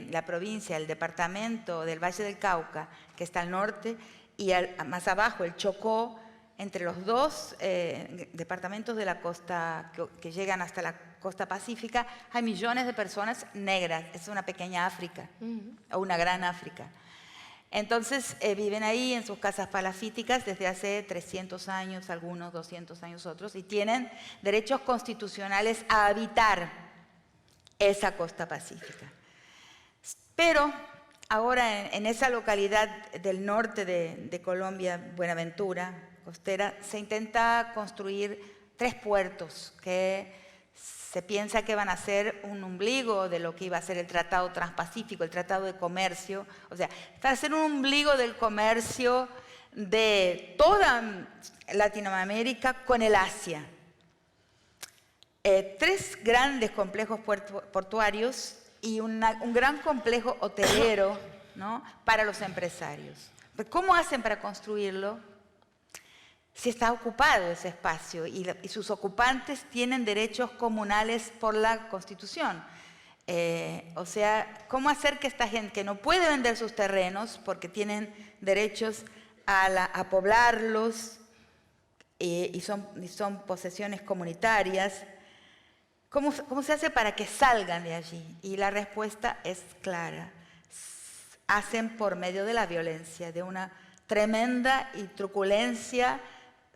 la provincia, el departamento del Valle del Cauca, que está al norte, y más abajo el Chocó, entre los 2 departamentos de la costa que llegan hasta la costa pacífica, hay millones de personas negras. Es una pequeña África, o una gran África. Entonces viven ahí en sus casas palafíticas desde hace 300 años, algunos 200 años otros, y tienen derechos constitucionales a habitar esa costa pacífica. Pero ahora en esa localidad del norte de Colombia, Buenaventura, costera, se intenta construir 3 puertos que se piensa que van a ser un ombligo de lo que iba a ser el Tratado Transpacífico, el Tratado de Comercio. O sea, van a ser un ombligo del comercio de toda Latinoamérica con el Asia. 3 grandes complejos portuarios y un gran complejo hotelero, ¿no?, para los empresarios. ¿Cómo hacen para construirlo? Si está ocupado ese espacio y sus ocupantes tienen derechos comunales por la Constitución. O sea, ¿cómo hacer que esta gente que no puede vender sus terrenos porque tienen derechos a poblarlos y son posesiones comunitarias? ¿Cómo se hace para que salgan de allí? Y la respuesta es clara. Hacen por medio de la violencia, de una tremenda y truculencia,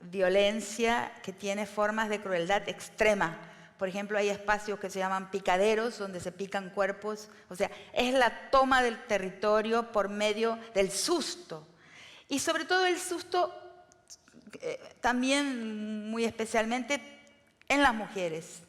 violencia que tiene formas de crueldad extrema. Por ejemplo, hay espacios que se llaman picaderos, donde se pican cuerpos. O sea, es la toma del territorio por medio del susto. Y sobre todo el susto, también muy especialmente en las mujeres.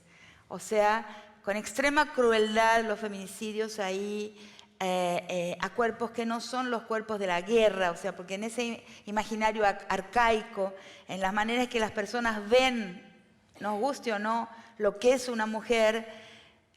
O sea, con extrema crueldad los feminicidios ahí a cuerpos que no son los cuerpos de la guerra, o sea, porque en ese imaginario arcaico, en las maneras que las personas ven, nos guste o no, lo que es una mujer,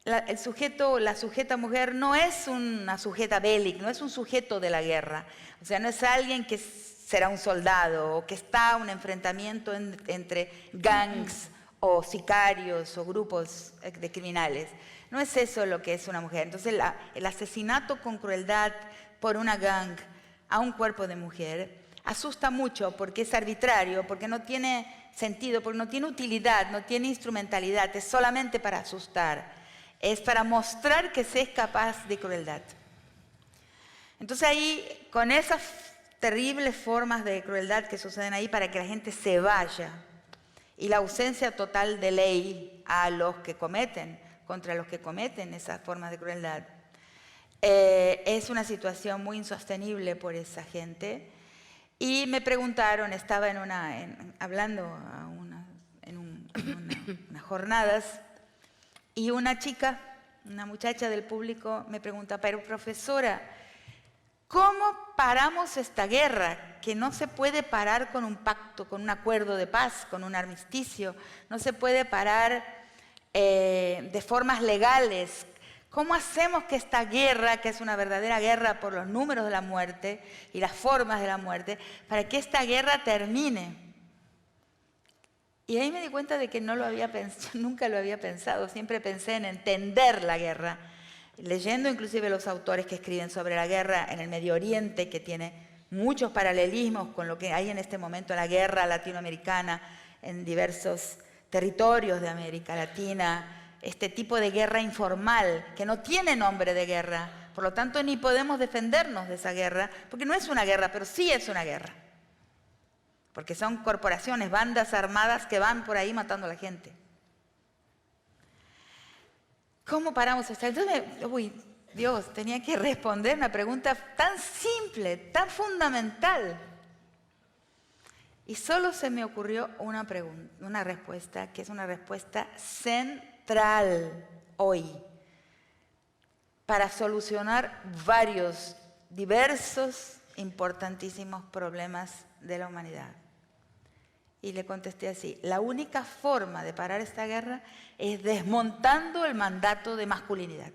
el sujeto, la sujeta mujer no es una sujeta bélica, no es un sujeto de la guerra, o sea, no es alguien que será un soldado o que está en un enfrentamiento entre gangs o sicarios o grupos de criminales. No es eso lo que es una mujer. Entonces, el asesinato con crueldad por una gang a un cuerpo de mujer asusta mucho porque es arbitrario, porque no tiene sentido, porque no tiene utilidad, no tiene instrumentalidad, es solamente para asustar, es para mostrar que se es capaz de crueldad. Entonces ahí, con esas terribles formas de crueldad que suceden ahí para que la gente se vaya, y la ausencia total de ley a los que cometen, contra los que cometen esas formas de crueldad, es una situación muy insostenible por esa gente. Y me preguntaron, estaba hablando en unas jornadas, y una chica, una muchacha del público, me pregunta, pero profesora, ¿cómo paramos esta guerra? Que no se puede parar con un pacto, con un acuerdo de paz, con un armisticio, no se puede parar de formas legales. ¿Cómo hacemos que esta guerra, que es una verdadera guerra por los números de la muerte y las formas de la muerte, para que esta guerra termine? Y ahí me di cuenta de que no lo había pensado, nunca lo había pensado, siempre pensé en entender la guerra, leyendo inclusive los autores que escriben sobre la guerra en el Medio Oriente, que tiene muchos paralelismos con lo que hay en este momento en la guerra latinoamericana, en diversos territorios de América Latina, este tipo de guerra informal, que no tiene nombre de guerra, por lo tanto ni podemos defendernos de esa guerra, porque no es una guerra, pero sí es una guerra, porque son corporaciones, bandas armadas que van por ahí matando a la gente. ¿Cómo paramos esta? Entonces, Dios, tenía que responder una pregunta tan simple, tan fundamental. Y solo se me ocurrió una respuesta, que es una respuesta central hoy, para solucionar varios, diversos, importantísimos problemas de la humanidad. Y le contesté así, la única forma de parar esta guerra es desmontando el mandato de masculinidad.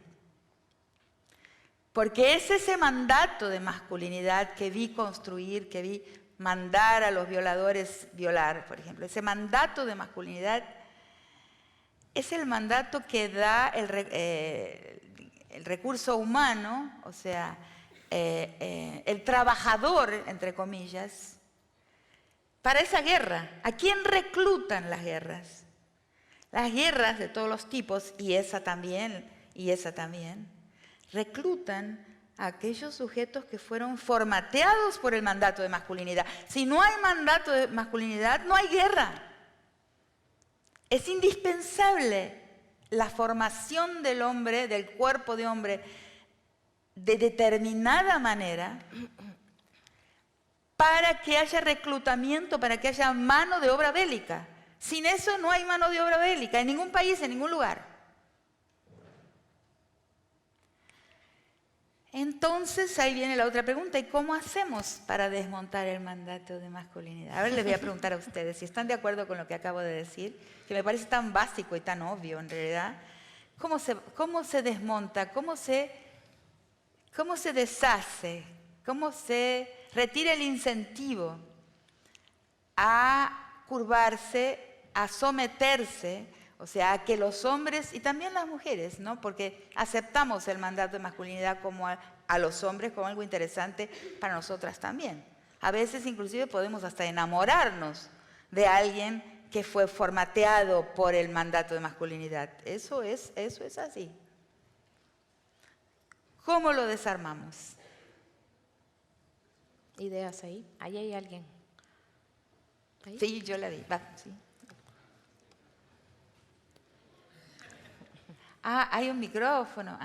Porque es ese mandato de masculinidad que vi construir, que vi mandar a los violadores violar, por ejemplo. Ese mandato de masculinidad es el mandato que da el recurso humano, o sea, el trabajador, entre comillas, para esa guerra. ¿A quién reclutan las guerras? Las guerras de todos los tipos, y esa también, reclutan a aquellos sujetos que fueron formateados por el mandato de masculinidad. Si no hay mandato de masculinidad, no hay guerra. Es indispensable la formación del hombre, del cuerpo de hombre, de determinada manera para que haya reclutamiento, para que haya mano de obra bélica. Sin eso no hay mano de obra bélica en ningún país, en ningún lugar. Entonces, ahí viene la otra pregunta, ¿y cómo hacemos para desmontar el mandato de masculinidad? A ver, les voy a preguntar a ustedes si están de acuerdo con lo que acabo de decir, que me parece tan básico y tan obvio en realidad. ¿Cómo se desmonta? ¿Cómo se deshace? ¿Cómo se retira el incentivo a curvarse, a someterse? O sea, a que los hombres y también las mujeres, ¿no? Porque aceptamos el mandato de masculinidad como a los hombres como algo interesante para nosotras también. A veces inclusive podemos hasta enamorarnos de alguien que fue formateado por el mandato de masculinidad. Eso es así. ¿Cómo lo desarmamos? Ideas ahí. Ahí hay alguien. ¿Ahí? Sí, yo la vi. Va, sí. Ah, hay un micrófono.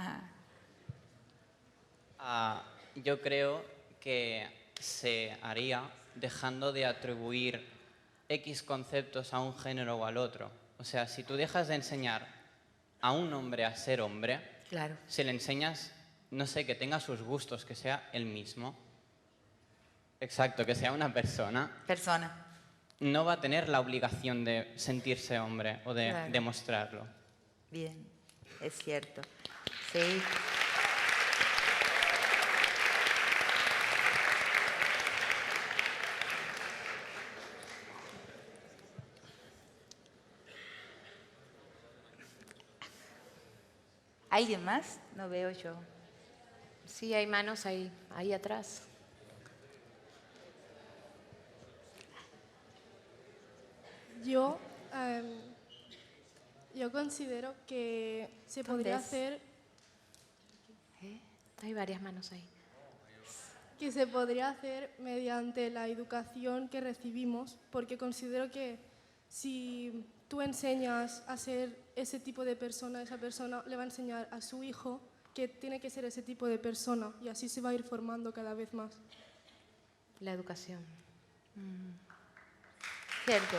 Yo creo que se haría dejando de atribuir X conceptos a un género o al otro. O sea, si tú dejas de enseñar a un hombre a ser hombre, Claro. si le enseñas, no sé, que tenga sus gustos, que sea él mismo, exacto, que sea una persona, no va a tener la obligación de sentirse hombre o de Claro. demostrarlo. Bien, es cierto. Sí. ¿Alguien más? No veo yo. Sí, hay manos ahí atrás. Yo considero que se podría es? hacer, Hay varias manos ahí. que se podría hacer mediante la educación que recibimos, porque considero que si tú enseñas a ser ese tipo de persona, esa persona le va a enseñar a su hijo que tiene que ser ese tipo de persona y así se va a ir formando cada vez más. La educación. Cierto.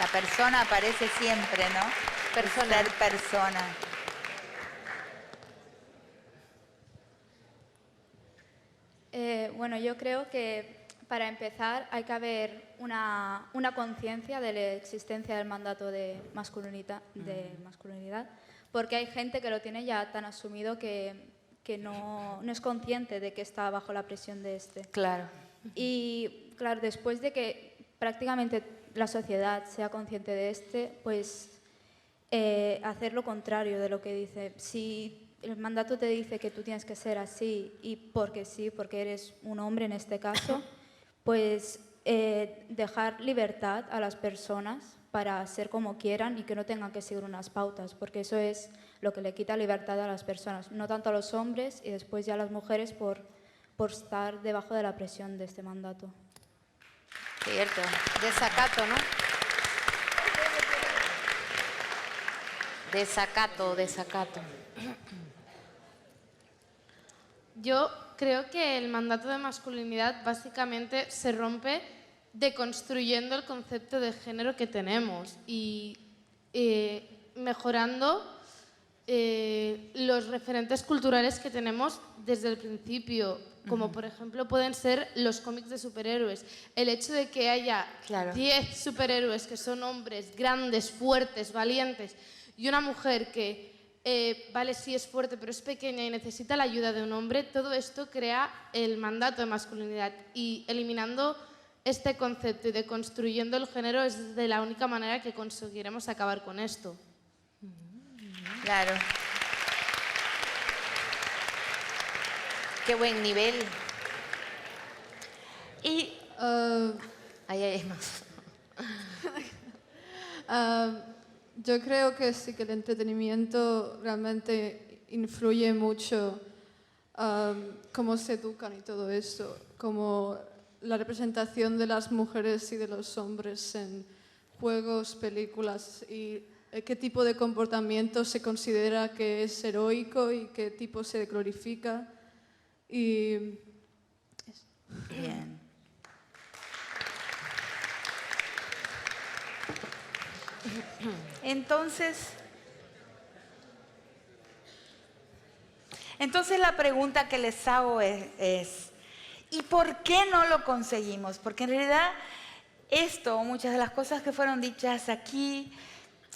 La persona aparece siempre, ¿no? Persona. Ser persona. Bueno, yo creo que para empezar hay que haber una conciencia de la existencia del mandato de masculinidad, porque hay gente que lo tiene ya tan asumido que no es consciente de que está bajo la presión de este. Claro. Y claro, después de que prácticamente la sociedad sea consciente de este, pues hacer lo contrario de lo que dice. Si el mandato te dice que tú tienes que ser así y porque sí, porque eres un hombre en este caso, pues dejar libertad a las personas para ser como quieran y que no tengan que seguir unas pautas, porque eso es lo que le quita libertad a las personas, no tanto a los hombres y después ya a las mujeres por estar debajo de la presión de este mandato. Cierto. Desacato, ¿no? Desacato. Yo creo que el mandato de masculinidad básicamente se rompe deconstruyendo el concepto de género que tenemos y mejorando los referentes culturales que tenemos desde el principio, como por ejemplo pueden ser los cómics de superhéroes. El hecho de que haya 10 superhéroes que son hombres grandes, fuertes, valientes y una mujer que vale, sí es fuerte, pero es pequeña y necesita la ayuda de un hombre, todo esto crea el mandato de masculinidad. Y eliminando este concepto y deconstruyendo el género es de la única manera que conseguiremos acabar con esto. Claro. Qué buen nivel. Y Ahí hay más. Yo creo que sí, que el entretenimiento realmente influye mucho cómo se educan y todo eso, como la representación de las mujeres y de los hombres en juegos, películas y qué tipo de comportamiento se considera que es heroico y qué tipo se glorifica. Y Bien. Entonces la pregunta que les hago es, ¿y por qué no lo conseguimos? Porque en realidad muchas de las cosas que fueron dichas aquí,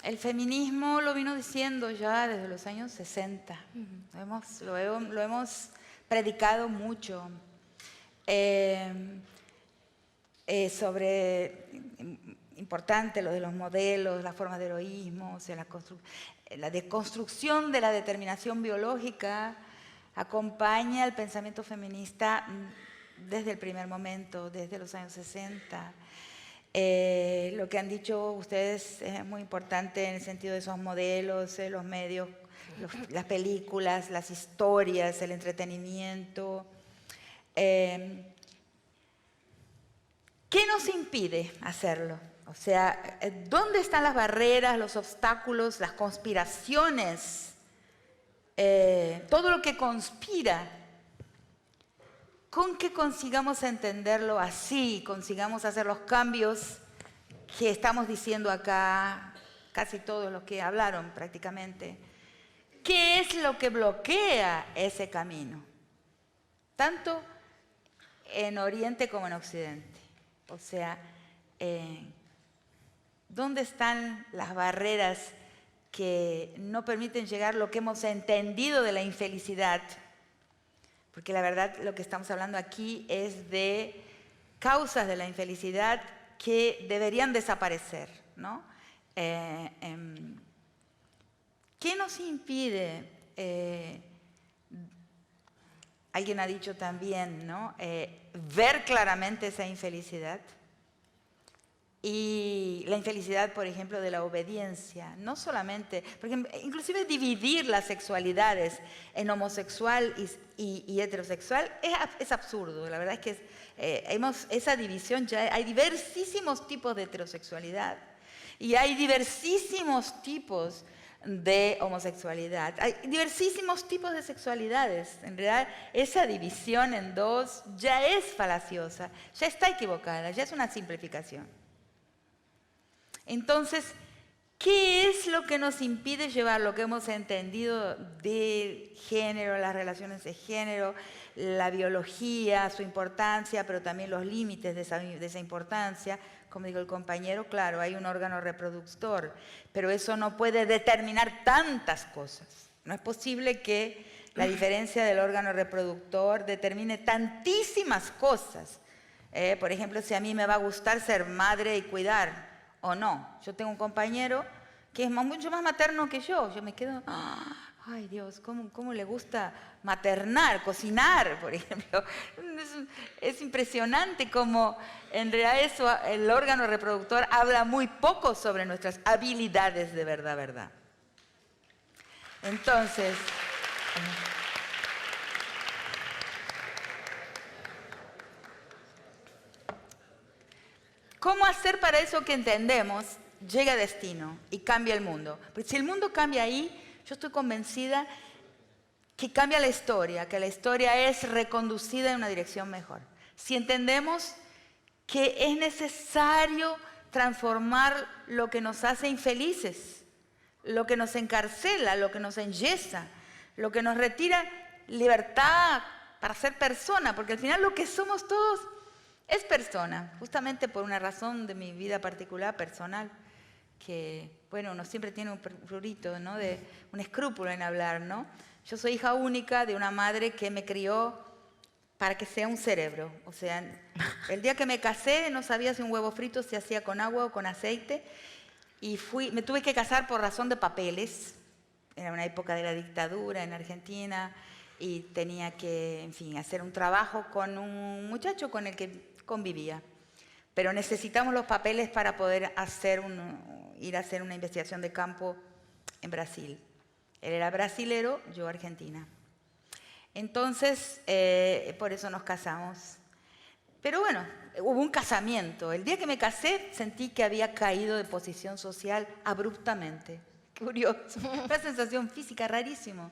el feminismo lo vino diciendo ya desde los años 60. Lo hemos predicado mucho. Importante lo de los modelos, las formas de heroísmo, o sea, la deconstrucción de la determinación biológica acompaña el pensamiento feminista desde el primer momento, desde los años 60. Lo que han dicho ustedes es muy importante en el sentido de esos modelos, los medios, las películas, las historias, el entretenimiento. ¿Qué nos impide hacerlo? O sea, ¿dónde están las barreras, los obstáculos, las conspiraciones? Todo lo que conspira con que consigamos entenderlo así, consigamos hacer los cambios que estamos diciendo acá, casi todos los que hablaron prácticamente. ¿Qué es lo que bloquea ese camino? Tanto en Oriente como en Occidente. O sea, ¿dónde están las barreras que no permiten llegar a lo que hemos entendido de la infelicidad? Porque la verdad lo que estamos hablando aquí es de causas de la infelicidad que deberían desaparecer, ¿no? ¿Qué nos impide? Alguien ha dicho también, ¿no? Ver claramente esa infelicidad. Y la infelicidad, por ejemplo, de la obediencia, no solamente, porque inclusive dividir las sexualidades en homosexual y heterosexual es absurdo. La verdad es que esa división ya hay diversísimos tipos de heterosexualidad y hay diversísimos tipos de homosexualidad. Hay diversísimos tipos de sexualidades. En realidad, esa división en dos ya es falaciosa, ya está equivocada, ya es una simplificación. Entonces, ¿qué es lo que nos impide llevar lo que hemos entendido del género, las relaciones de género, la biología, su importancia, pero también los límites de esa importancia? Como dijo el compañero, claro, hay un órgano reproductor, pero eso no puede determinar tantas cosas. No es posible que la diferencia del órgano reproductor determine tantísimas cosas. Por ejemplo, si a mí me va a gustar ser madre y cuidar o no. Yo tengo un compañero que es mucho más materno que yo. Yo me quedo, ay Dios, ¿cómo le gusta maternar, cocinar, por ejemplo? Es impresionante cómo en realidad el órgano reproductor habla muy poco sobre nuestras habilidades de verdad. Entonces, ¿cómo hacer para eso que entendemos llegue a destino y cambie el mundo? Porque si el mundo cambia ahí, yo estoy convencida que cambia la historia, que la historia es reconducida en una dirección mejor. Si entendemos que es necesario transformar lo que nos hace infelices, lo que nos encarcela, lo que nos enyesa, lo que nos retira libertad para ser persona, porque al final lo que somos todos es persona, justamente por una razón de mi vida particular, personal, que, bueno, uno siempre tiene un prurito, ¿no? Un escrúpulo en hablar, ¿no? Yo soy hija única de una madre que me crió para que sea un cerebro. O sea, el día que me casé no sabía si un huevo frito se hacía con agua o con aceite, y me tuve que casar por razón de papeles. Era una época de la dictadura en Argentina y tenía que, en fin, hacer un trabajo con un muchacho con el que convivía. Pero necesitamos los papeles para poder ir a hacer una investigación de campo en Brasil. Él era brasilero, yo argentina. Entonces, por eso nos casamos. Pero bueno, hubo un casamiento. El día que me casé sentí que había caído de posición social abruptamente. Curioso. Una sensación física rarísima.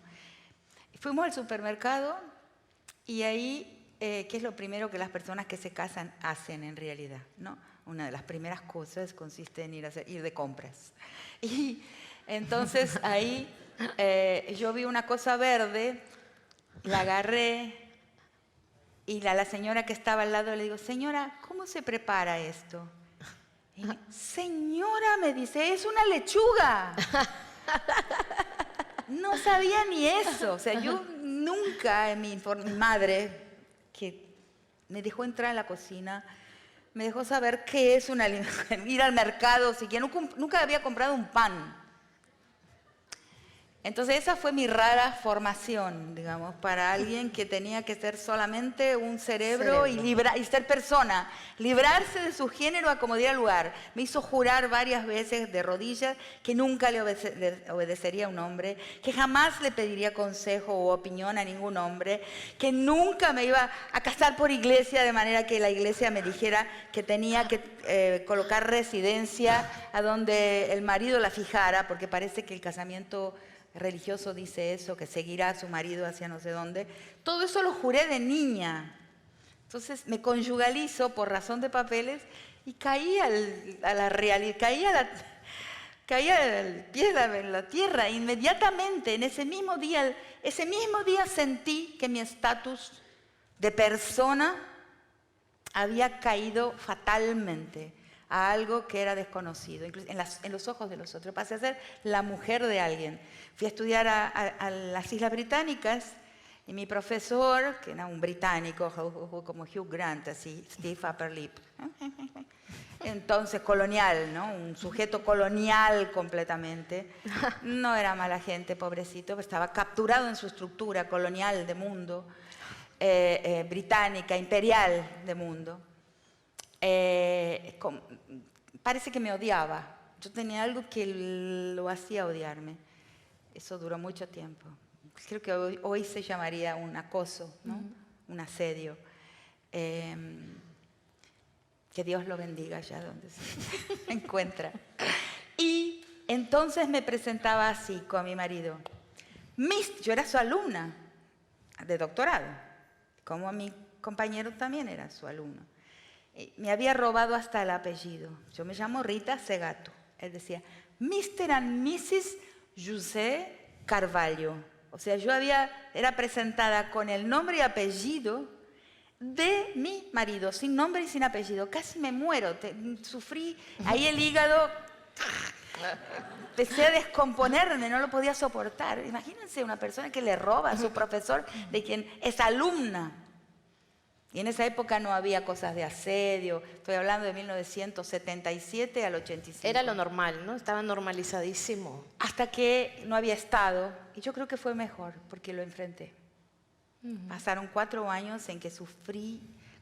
Fuimos al supermercado Y ahí, ¿qué es lo primero que las personas que se casan hacen en realidad, ¿no? Una de las primeras cosas consiste en ir de compras. Y entonces ahí yo vi una cosa verde, la agarré y la señora que estaba al lado le digo, señora, ¿cómo se prepara esto? Y, señora, me dice, es una lechuga. No sabía ni eso. O sea, yo nunca, mi madre, que me dejó entrar en la cocina, me dejó saber qué es ir al mercado, siquiera nunca había comprado un pan. Entonces esa fue mi rara formación, digamos, para alguien que tenía que ser solamente un cerebro. Y ser persona, librarse de su género a como diera lugar. Me hizo jurar varias veces de rodillas que nunca le obedecería a un hombre, que jamás le pediría consejo o opinión a ningún hombre, que nunca me iba a casar por iglesia de manera que la iglesia me dijera que tenía que colocar residencia a donde el marido la fijara, porque parece que el casamiento religioso dice eso, que seguirá a su marido hacia no sé dónde. Todo eso lo juré de niña. Entonces me conyugalizo por razón de papeles y caí a la realidad, caí al pie de la tierra. Inmediatamente, en ese mismo día sentí que mi estatus de persona había caído fatalmente a algo que era desconocido, incluso en los ojos de los otros. Pasé a ser la mujer de alguien. Fui a estudiar a las Islas Británicas y mi profesor, que era un británico como Hugh Grant, así, stiff upper lip, entonces colonial, ¿no? Un sujeto colonial completamente. No era mala gente, pobrecito, estaba capturado en su estructura colonial de mundo, británica, imperial de mundo. Parece que me odiaba. Yo tenía algo que lo hacía odiarme. Eso duró mucho tiempo. Creo que hoy se llamaría un acoso, ¿no? Un asedio. Que Dios lo bendiga allá donde se encuentra. Y entonces me presentaba así con mi marido. Yo era su alumna de doctorado, como mi compañero también era su alumno. Me había robado hasta el apellido. Yo me llamo Rita Segato. Él decía, Mr. and Mrs. José Carvalho. O sea, yo era presentada con el nombre y apellido de mi marido, sin nombre y sin apellido. Casi me muero. Sufrí ahí el hígado. Empecé a descomponerme, no lo podía soportar. Imagínense una persona que le roba a su profesor, de quien es alumna. Y en esa época no había cosas de asedio. Estoy hablando de 1977 al 85. Era lo normal, ¿no? Estaba normalizadísimo. Hasta que no había estado. Y yo creo que fue mejor, porque lo enfrenté. Pasaron 4 años en que sufrí.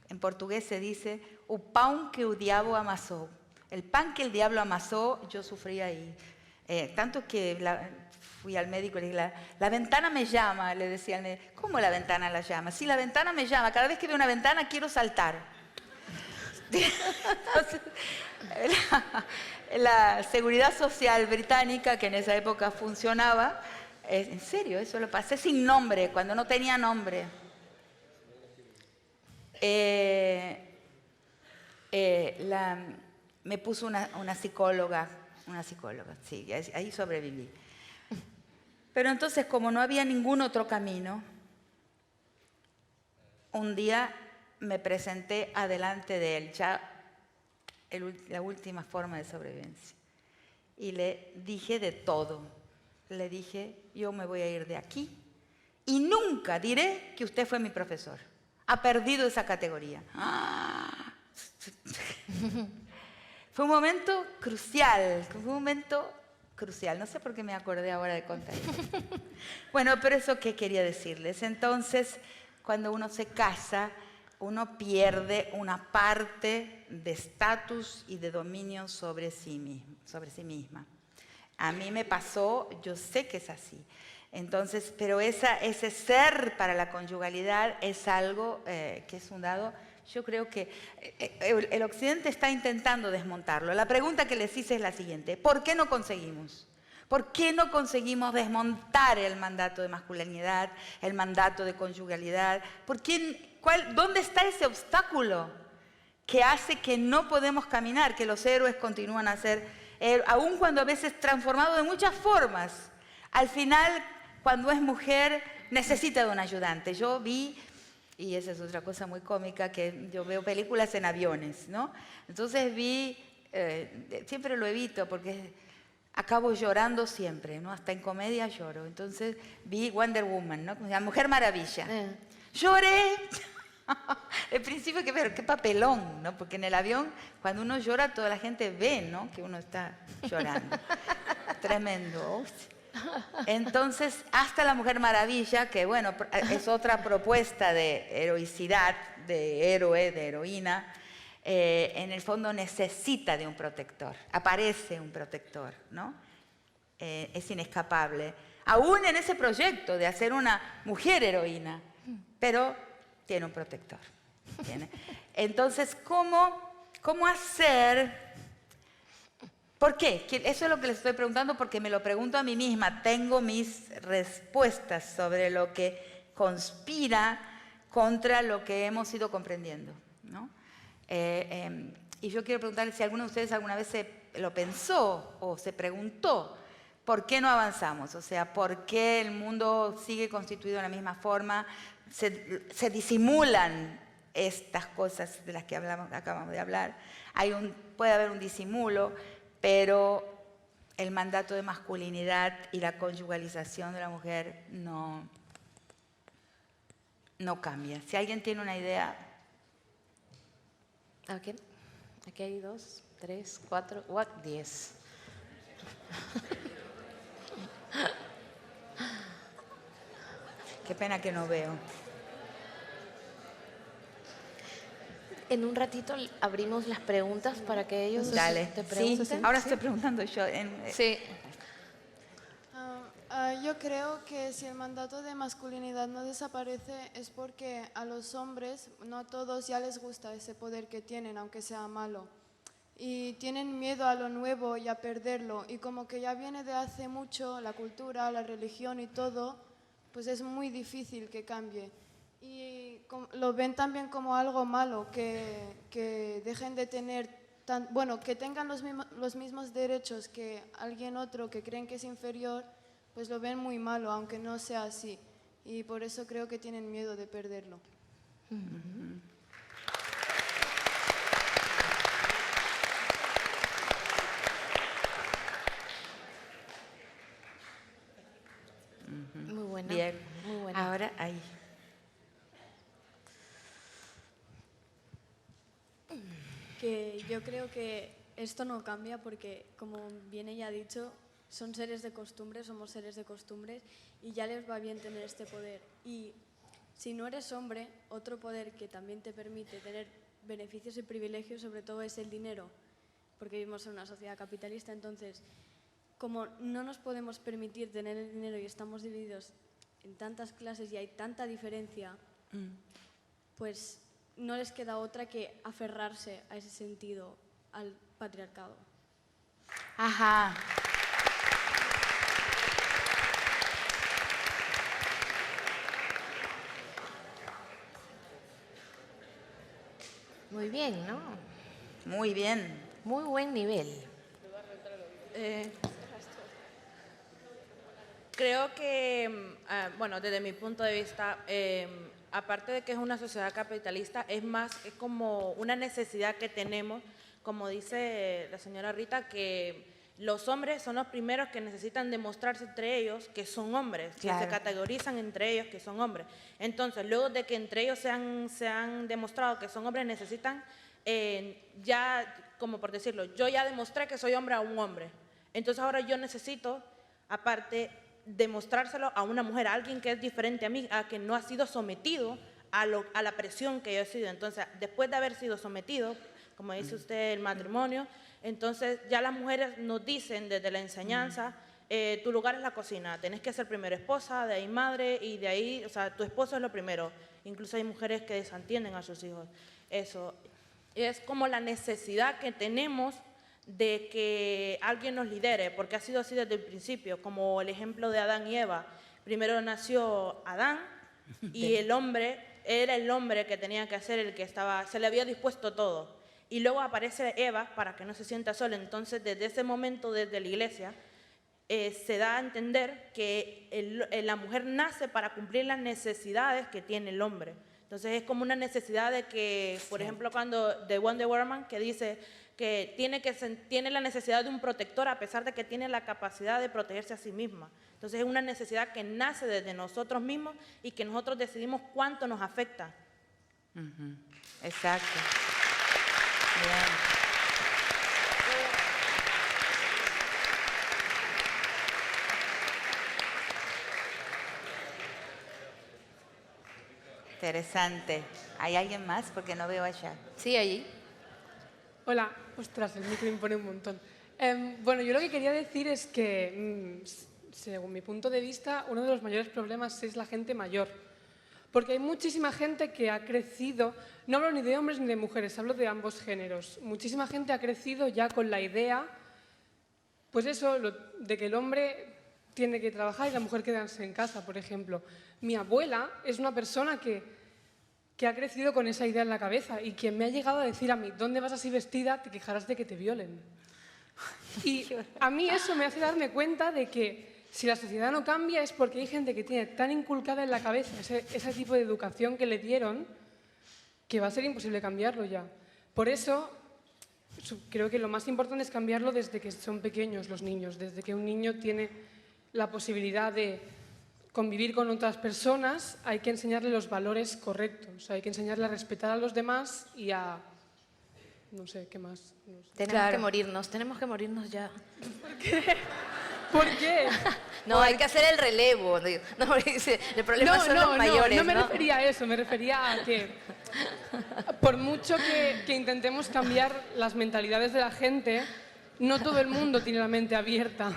En portugués se dice, o pão que o diabo amasó. El pan que el diablo amasó, yo sufrí ahí. Tanto que fui al médico y le dije, la ventana me llama, le decía al médico. ¿Cómo la ventana la llama? Sí, la ventana me llama. Cada vez que veo una ventana quiero saltar. Entonces, la seguridad social británica, que en esa época funcionaba, en serio, eso lo pasé sin nombre, cuando no tenía nombre. Me puso una psicóloga, sí, ahí sobreviví. Pero entonces, como no había ningún otro camino, un día me presenté adelante de él, ya la última forma de sobrevivencia. Y le dije de todo. Le dije, yo me voy a ir de aquí y nunca diré que usted fue mi profesor. Ha perdido esa categoría. Fue un momento crucial, no sé por qué me acordé ahora de contar eso. Bueno, pero eso qué quería decirles. Entonces, cuando uno se casa, uno pierde una parte de estatus y de dominio sobre sí misma. A mí me pasó, yo sé que es así. Entonces, pero ese ser para la conyugalidad es algo que es fundado. Yo creo que el Occidente está intentando desmontarlo. La pregunta que les hice es la siguiente. ¿Por qué no conseguimos? ¿Por qué no conseguimos desmontar el mandato de masculinidad, el mandato de conyugalidad? ¿Dónde está ese obstáculo que hace que no podemos caminar, que los héroes continúan a ser, aun cuando a veces transformados de muchas formas? Al final, cuando es mujer, necesita de un ayudante. Yo vi, y esa es otra cosa muy cómica, que yo veo películas en aviones, ¿no? Entonces vi, siempre lo evito porque acabo llorando siempre, ¿no? Hasta en comedia lloro. Entonces vi Wonder Woman, ¿no? La Mujer Maravilla. Lloré. Al principio, qué papelón, ¿no? Porque en el avión, cuando uno llora, toda la gente ve, ¿no? Que uno está llorando. Tremendo. Entonces, hasta La Mujer Maravilla, que bueno, es otra propuesta de heroicidad, de héroe, de heroína, en el fondo necesita de un protector. Aparece un protector, ¿no? Es inescapable. Aún en ese proyecto de hacer una mujer heroína, pero tiene un protector. Entonces, ¿cómo hacer? ¿Por qué? Eso es lo que les estoy preguntando porque me lo pregunto a mí misma. Tengo mis respuestas sobre lo que conspira contra lo que hemos ido comprendiendo, ¿no? Y yo quiero preguntarles si alguno de ustedes alguna vez lo pensó o se preguntó por qué no avanzamos. O sea, por qué el mundo sigue constituido de la misma forma, se disimulan estas cosas de las que acabamos de hablar. Puede haber un disimulo, pero el mandato de masculinidad y la conyugalización de la mujer no cambia. Si alguien tiene una idea. Aquí hay 2, 3, 4, 10. Qué pena que no veo. En un ratito abrimos las preguntas para que ellos te pregunten. Sí, ahora estoy preguntando yo. Sí. Yo creo que si el mandato de masculinidad no desaparece es porque a los hombres, no a todos, ya les gusta ese poder que tienen, aunque sea malo. Y tienen miedo a lo nuevo y a perderlo. Y como que ya viene de hace mucho la cultura, la religión y todo, pues es muy difícil que cambie. Y lo ven también como algo malo, que dejen de tener, que tengan los mismos derechos que alguien otro que creen que es inferior, pues lo ven muy malo, aunque no sea así. Y por eso creo que tienen miedo de perderlo. Muy buena. Bien. Muy buena. Ahora ahí. Que yo creo que esto no cambia porque, como bien ella ha dicho, son seres de costumbres, somos seres de costumbres y ya les va bien tener este poder. Y si no eres hombre, otro poder que también te permite tener beneficios y privilegios, sobre todo, es el dinero, porque vivimos en una sociedad capitalista. Entonces, como no nos podemos permitir tener el dinero y estamos divididos en tantas clases y hay tanta diferencia, pues no les queda otra que aferrarse a ese sentido, al patriarcado. Ajá. Muy bien, ¿no? Muy bien. Muy buen nivel. Creo que, bueno, desde mi punto de vista, aparte de que es una sociedad capitalista, es como una necesidad que tenemos, como dice la señora Rita, que los hombres son los primeros que necesitan demostrarse entre ellos que son hombres, Claro. que se categorizan entre ellos que son hombres. Entonces, luego de que entre ellos se han demostrado que son hombres, necesitan ya, como por decirlo, yo ya demostré que soy hombre a un hombre. Entonces ahora yo necesito, aparte, demostrárselo a una mujer, a alguien que es diferente a mí, a que no ha sido sometido a la presión que yo he sido. Entonces, después de haber sido sometido, como dice usted, el matrimonio, entonces ya las mujeres nos dicen desde la enseñanza, tu lugar es la cocina, tenés que ser primero esposa, de ahí madre, y de ahí, o sea, tu esposo es lo primero. Incluso hay mujeres que desatienden a sus hijos. Eso es como la necesidad que tenemos de que alguien nos lidere, porque ha sido así desde el principio, como el ejemplo de Adán y Eva. Primero nació Adán y el hombre era el hombre que tenía que hacer, el que estaba, se le había dispuesto todo. Y luego aparece Eva para que no se sienta sola. Entonces, desde ese momento, desde la iglesia, se da a entender que la mujer nace para cumplir las necesidades que tiene el hombre. Entonces es como una necesidad de que, por ejemplo, cuando de Wonder Woman, que dice que tiene la necesidad de un protector a pesar de que tiene la capacidad de protegerse a sí misma. Entonces es una necesidad que nace desde nosotros mismos y que nosotros decidimos cuánto nos afecta. Exacto. Bien. Interesante. ¿Hay alguien más? Porque no veo allá. Sí, allí. Hola. Ostras, el micro impone un montón. Bueno, yo lo que quería decir es que, según mi punto de vista, uno de los mayores problemas es la gente mayor. Porque hay muchísima gente que ha crecido, no hablo ni de hombres ni de mujeres, hablo de ambos géneros. Muchísima gente ha crecido ya con la idea, pues eso, de que el hombre tiene que trabajar y la mujer quedarse en casa, por ejemplo. Mi abuela es una persona que ha crecido con esa idea en la cabeza y que me ha llegado a decir a mí, ¿dónde vas así vestida? Te quejarás de que te violen. Y a mí eso me hace darme cuenta de que si la sociedad no cambia es porque hay gente que tiene tan inculcada en la cabeza ese tipo de educación que le dieron que va a ser imposible cambiarlo ya. Por eso creo que lo más importante es cambiarlo desde que son pequeños los niños, desde que un niño tiene la posibilidad de convivir con otras personas, hay que enseñarle los valores correctos, hay que enseñarle a respetar a los demás y a... no sé, ¿qué más? No sé. Tenemos que morirnos ya. ¿Por qué? ¿Por qué? No, hay que hacer el relevo. No, porque dice, el problema son los mayores, no me refería a eso, me refería a que por mucho que intentemos cambiar las mentalidades de la gente, no todo el mundo tiene la mente abierta.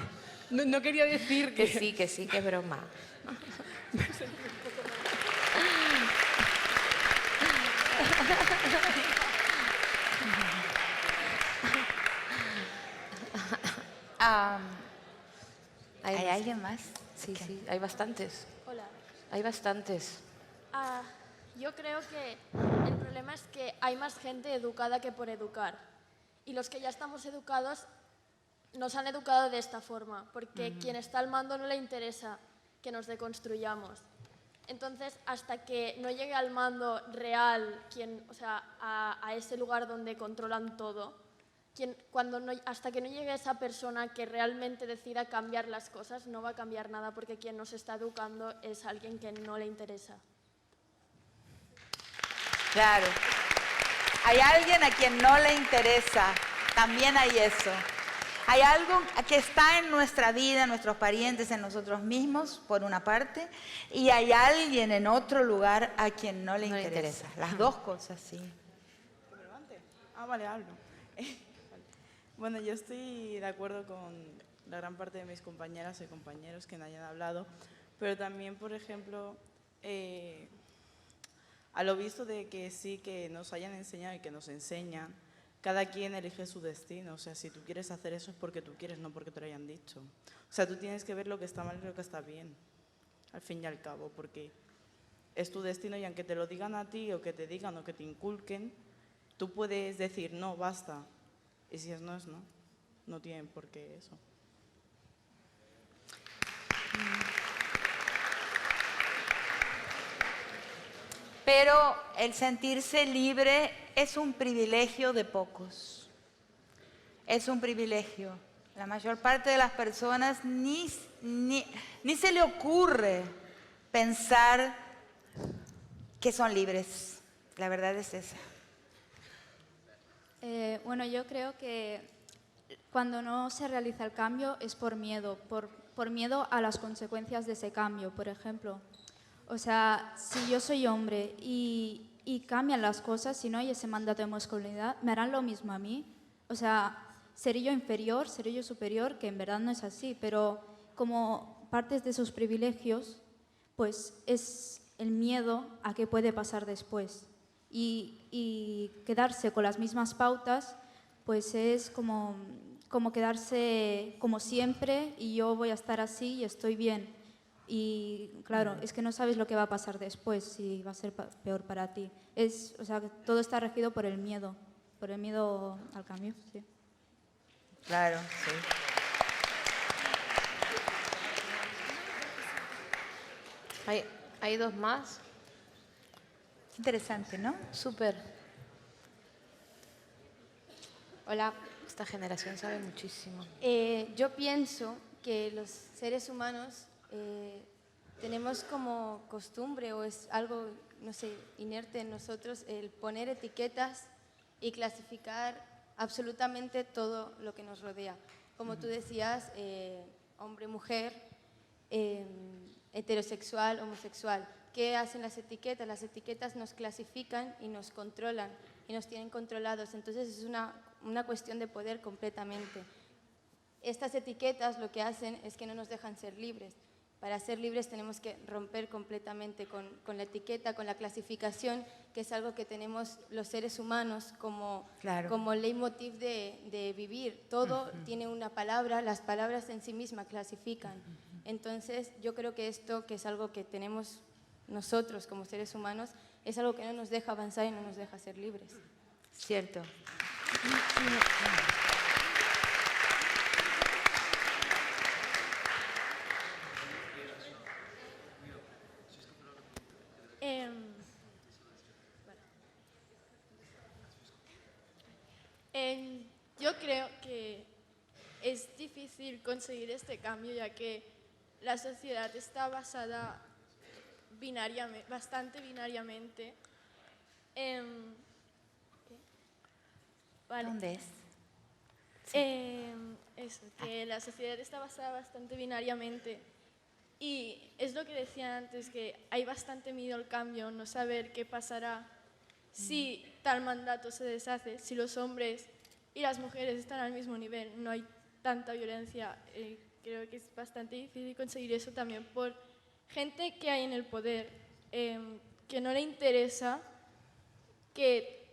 No quería decir que... Que sí, que es broma. ¿Hay alguien más? Sí, sí, hay bastantes. Hola. Hay bastantes. Yo creo que el problema es que hay más gente educada que por educar. Y los que ya estamos educados nos han educado de esta forma, porque quien está al mando no le interesa que nos deconstruyamos. Entonces, hasta que no llegue al mando real, a ese lugar donde controlan todo, hasta que no llegue esa persona que realmente decida cambiar las cosas, no va a cambiar nada, porque quien nos está educando es alguien que no le interesa. Claro. Hay alguien a quien no le interesa. También hay eso. Hay algo que está en nuestra vida, en nuestros parientes, en nosotros mismos, por una parte, y hay alguien en otro lugar a quien no le interesa. Las dos cosas, sí. ¿Que me levante? Vale, hablo. Bueno, yo estoy de acuerdo con la gran parte de mis compañeras y compañeros que no hayan hablado, pero también, por ejemplo, a lo visto de que sí que nos hayan enseñado y que nos enseñan, cada quien elige su destino. O sea, si tú quieres hacer eso es porque tú quieres, no porque te lo hayan dicho. O sea, tú tienes que ver lo que está mal y lo que está bien, al fin y al cabo, porque es tu destino y aunque te lo digan a ti o que te digan o que te inculquen, tú puedes decir, no, basta. Y si es no, es no. No tienen por qué eso. Pero el sentirse libre es un privilegio de pocos. Es un privilegio. La mayor parte de las personas ni se le ocurre pensar que son libres. La verdad es esa. Bueno, yo creo que cuando no se realiza el cambio es por miedo, por miedo a las consecuencias de ese cambio, por ejemplo. O sea, si yo soy hombre y cambian las cosas, si no hay ese mandato de masculinidad, ¿me harán lo mismo a mí? O sea, ¿seré yo inferior, seré yo superior? Que en verdad no es así, pero como partes de esos privilegios, pues es el miedo a qué puede pasar después. Y quedarse con las mismas pautas, pues es como quedarse como siempre y yo voy a estar así y estoy bien. Y claro, es que no sabes lo que va a pasar después, si va a ser peor para ti. O sea, todo está regido por el miedo al cambio. Sí. Claro, sí. Hay dos más. Interesante, ¿no? Súper. Hola. Esta generación sabe muchísimo. Yo pienso que los seres humanos tenemos como costumbre o es algo, no sé, inerte en nosotros el poner etiquetas y clasificar absolutamente todo lo que nos rodea. Como tú decías, hombre, mujer, heterosexual, homosexual. ¿Qué hacen las etiquetas? Las etiquetas nos clasifican y nos controlan y nos tienen controlados. Entonces es una cuestión de poder completamente. Estas etiquetas lo que hacen es que no nos dejan ser libres. Para ser libres tenemos que romper completamente con la etiqueta, con la clasificación, que es algo que tenemos los seres humanos como leitmotiv de vivir. Todo tiene una palabra, las palabras en sí mismas clasifican. Entonces yo creo que esto, que es algo que tenemos nosotros como seres humanos, es algo que no nos deja avanzar y no nos deja ser libres. Cierto. Yo creo que es difícil conseguir este cambio, ya que la sociedad está basada bastante binariamente. ¿Dónde es? Eso, que la sociedad está basada bastante binariamente. Y es lo que decía antes, que hay bastante miedo al cambio, no saber qué pasará si tal mandato se deshace, si los hombres y las mujeres están al mismo nivel, no hay tanta violencia. Creo que es bastante difícil conseguir eso también por gente que hay en el poder, que no le interesa que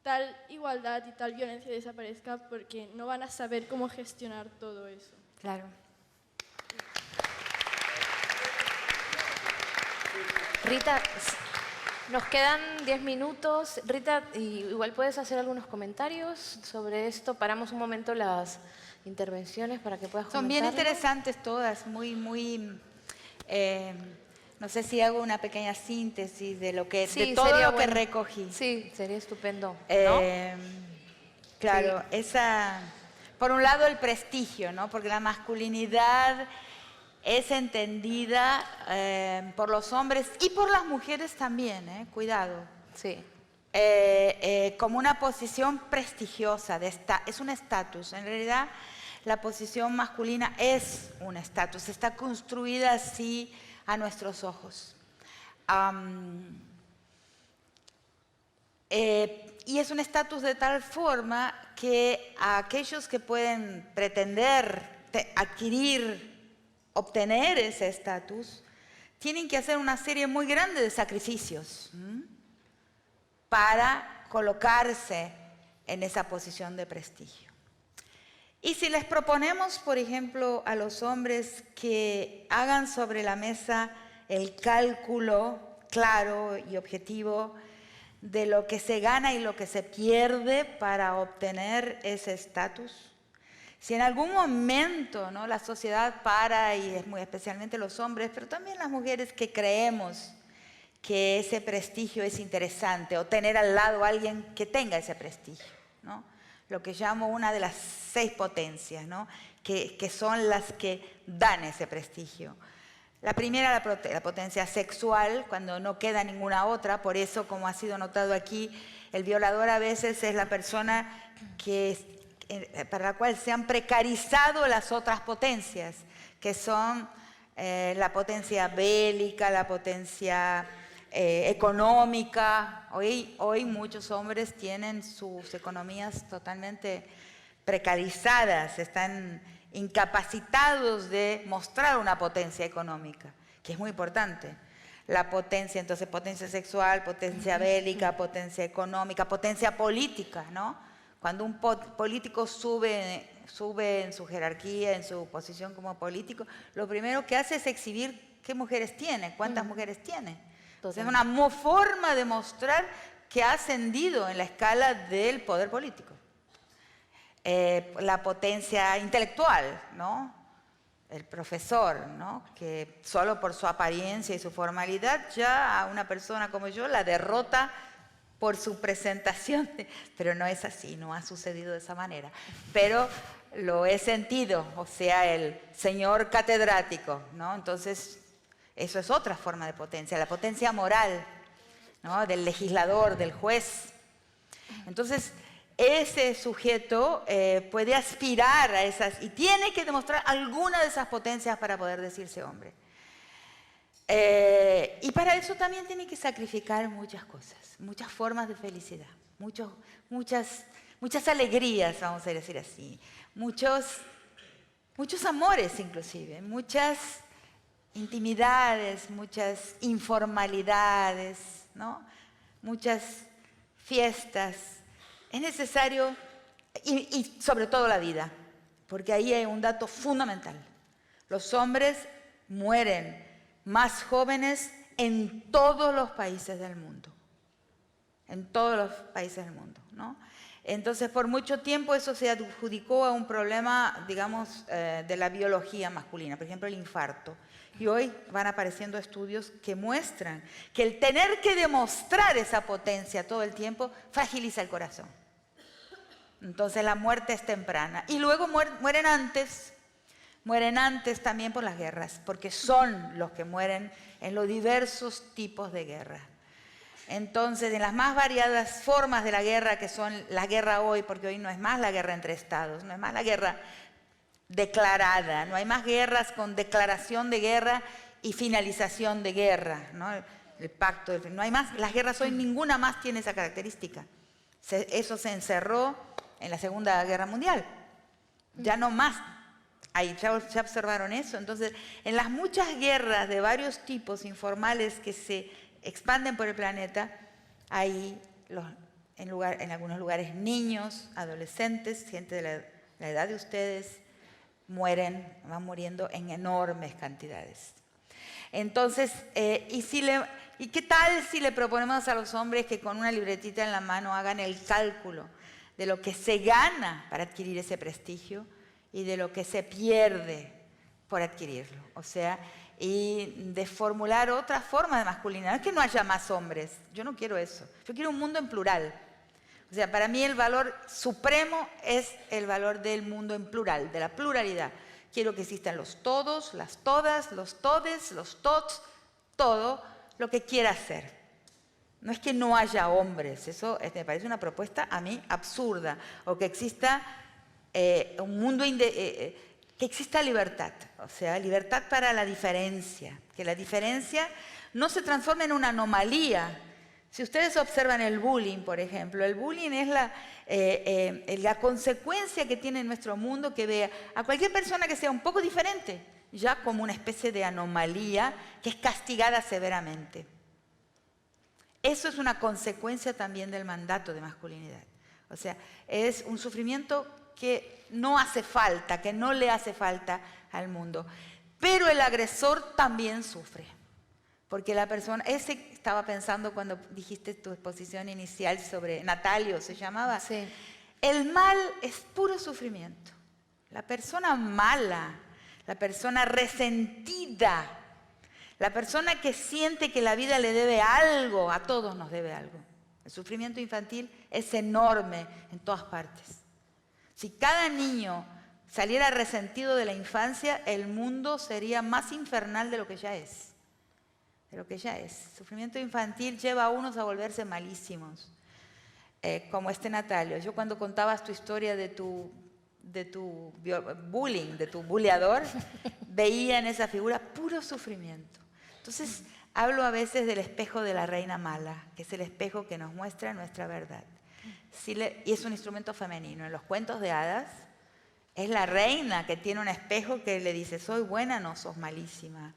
tal igualdad y tal violencia desaparezca porque no van a saber cómo gestionar todo eso. Claro. Rita, nos quedan 10 minutos. Rita, igual puedes hacer algunos comentarios sobre esto. Paramos un momento las intervenciones para que puedas comentarlo. Son bien interesantes todas, muy, no sé si hago una pequeña síntesis de de todo lo que recogí. Sí, sería estupendo, Claro, por un lado el prestigio, ¿no? Porque la masculinidad es entendida por los hombres y por las mujeres también, cuidado. Sí. Como una posición prestigiosa, es un estatus. En realidad, la posición masculina es un estatus, está construida así a nuestros ojos. Y es un estatus de tal forma que a aquellos que pueden pretender obtener ese estatus, tienen que hacer una serie muy grande de sacrificios para colocarse en esa posición de prestigio. Y si les proponemos, por ejemplo, a los hombres que hagan sobre la mesa el cálculo claro y objetivo de lo que se gana y lo que se pierde para obtener ese estatus, si en algún momento, ¿no?, la sociedad para, y es muy especialmente los hombres, pero también las mujeres que creemos que ese prestigio es interesante, o tener al lado a alguien que tenga ese prestigio, ¿no? Lo que llamo una de las 6 potencias, ¿no?, que son las que dan ese prestigio. La primera, la potencia sexual, cuando no queda ninguna otra. Por eso, como ha sido notado aquí, el violador a veces es la persona para la cual se han precarizado las otras potencias, que son la potencia bélica, la potencia económica. Hoy muchos hombres tienen sus economías totalmente precarizadas, están incapacitados de mostrar una potencia económica, que es muy importante. La potencia, entonces, potencia sexual, potencia bélica, potencia económica, potencia política, ¿no? Cuando un político sube en su jerarquía, en su posición como político, lo primero que hace es exhibir qué mujeres tiene, cuántas mujeres tiene. Entonces, es una forma de mostrar que ha ascendido en la escala del poder político. La potencia intelectual, ¿no? El profesor, ¿no? Que solo por su apariencia y su formalidad ya a una persona como yo la derrota por su presentación, pero no es así, no ha sucedido de esa manera. Pero lo he sentido, o sea, el señor catedrático, ¿no? Entonces, eso es otra forma de potencia, la potencia moral, ¿no? Del legislador, del juez. Entonces, ese sujeto puede aspirar a esas, y tiene que demostrar alguna de esas potencias para poder decirse hombre. Y para eso también tiene que sacrificar muchas cosas, muchas formas de felicidad, muchas alegrías, vamos a decir así, muchos amores inclusive, muchas intimidades, muchas informalidades, ¿no? Muchas fiestas. Es necesario, y sobre todo la vida, porque ahí hay un dato fundamental. Los hombres mueren más jóvenes en todos los países del mundo. En todos los países del mundo, ¿no? Entonces, por mucho tiempo eso se adjudicó a un problema, digamos, de la biología masculina, por ejemplo, el infarto. Y hoy van apareciendo estudios que muestran que el tener que demostrar esa potencia todo el tiempo fragiliza el corazón. Entonces la muerte es temprana. Y luego mueren antes también por las guerras, porque son los que mueren en los diversos tipos de guerra. Entonces, en las más variadas formas de la guerra, que son la guerra hoy, porque hoy no es más la guerra entre estados, no es más la guerra declarada, no hay más guerras con declaración de guerra y finalización de guerra, ¿no? El pacto, no hay más, las guerras hoy ninguna más tiene esa característica. Eso se encerró en la Segunda Guerra Mundial, ya no más. Ahí ya observaron eso. Entonces, en las muchas guerras de varios tipos informales que se expanden por el planeta, hay en algunos lugares niños, adolescentes, gente de la edad de ustedes, van muriendo en enormes cantidades. Entonces, ¿y qué tal si le proponemos a los hombres que con una libretita en la mano hagan el cálculo de lo que se gana para adquirir ese prestigio y de lo que se pierde por adquirirlo? O sea, y de formular otra forma de masculinidad. No es que no haya más hombres, yo no quiero eso. Yo quiero un mundo en plural. O sea, para mí el valor supremo es el valor del mundo en plural, de la pluralidad. Quiero que existan los todos, las todas, los todes, los tots, todo lo que quiera ser. No es que no haya hombres, eso me parece una propuesta a mí absurda. O que exista un mundo, que exista libertad, o sea, libertad para la diferencia. Que la diferencia no se transforme en una anomalía. Si ustedes observan el bullying, por ejemplo, el bullying es la consecuencia que tiene en nuestro mundo que vea a cualquier persona que sea un poco diferente, ya como una especie de anomalía que es castigada severamente. Eso es una consecuencia también del mandato de masculinidad. O sea, es un sufrimiento que no hace falta, que no le hace falta al mundo. Pero el agresor también sufre. Porque la persona, estaba pensando cuando dijiste tu exposición inicial sobre Natalio, se llamaba. Sí. El mal es puro sufrimiento. La persona mala, la persona resentida, la persona que siente que la vida le debe algo, a todos nos debe algo. El sufrimiento infantil es enorme en todas partes. Si cada niño saliera resentido de la infancia, el mundo sería más infernal de lo que ya es. El sufrimiento infantil lleva a unos a volverse malísimos, como Natalio. Yo cuando contabas tu historia de tu bullying, de tu bulleador, veía en esa figura puro sufrimiento. Entonces, hablo a veces del espejo de la reina mala, que es el espejo que nos muestra nuestra verdad. Y es un instrumento femenino. En los cuentos de hadas, es la reina que tiene un espejo que le dice, soy buena, no sos malísima.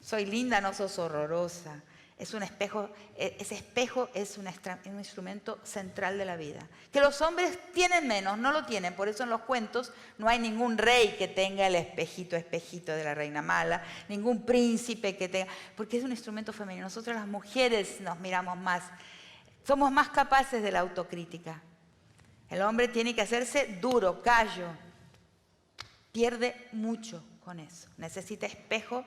Soy linda, no sos horrorosa. es un espejo, ese espejo es un instrumento central de la vida. Que los hombres tienen menos, no lo tienen, por eso en los cuentos no hay ningún rey que tenga el espejito de la reina mala, ningún príncipe que tenga, porque es un instrumento femenino. Nosotros las mujeres nos miramos más, somos más capaces de la autocrítica. El hombre tiene que hacerse duro, callo, pierde mucho con eso, necesita espejo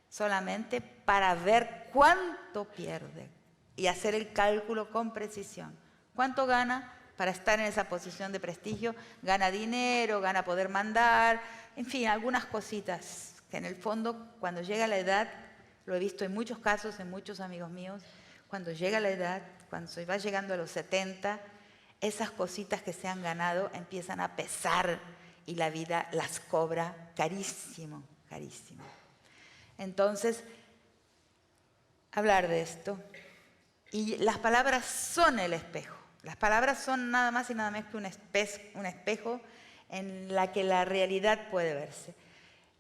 solamente para ver cuánto pierde y hacer el cálculo con precisión. ¿Cuánto gana para estar en esa posición de prestigio? Gana dinero, gana poder mandar, en fin, algunas cositas que en el fondo cuando llega la edad, lo he visto en muchos casos, en muchos amigos míos, cuando llega la edad, cuando se va llegando a los 70, esas cositas que se han ganado empiezan a pesar y la vida las cobra carísimo, carísimo. Entonces, hablar de esto. Y las palabras son el espejo. Las palabras son nada más y nada menos que un espejo en la que la realidad puede verse.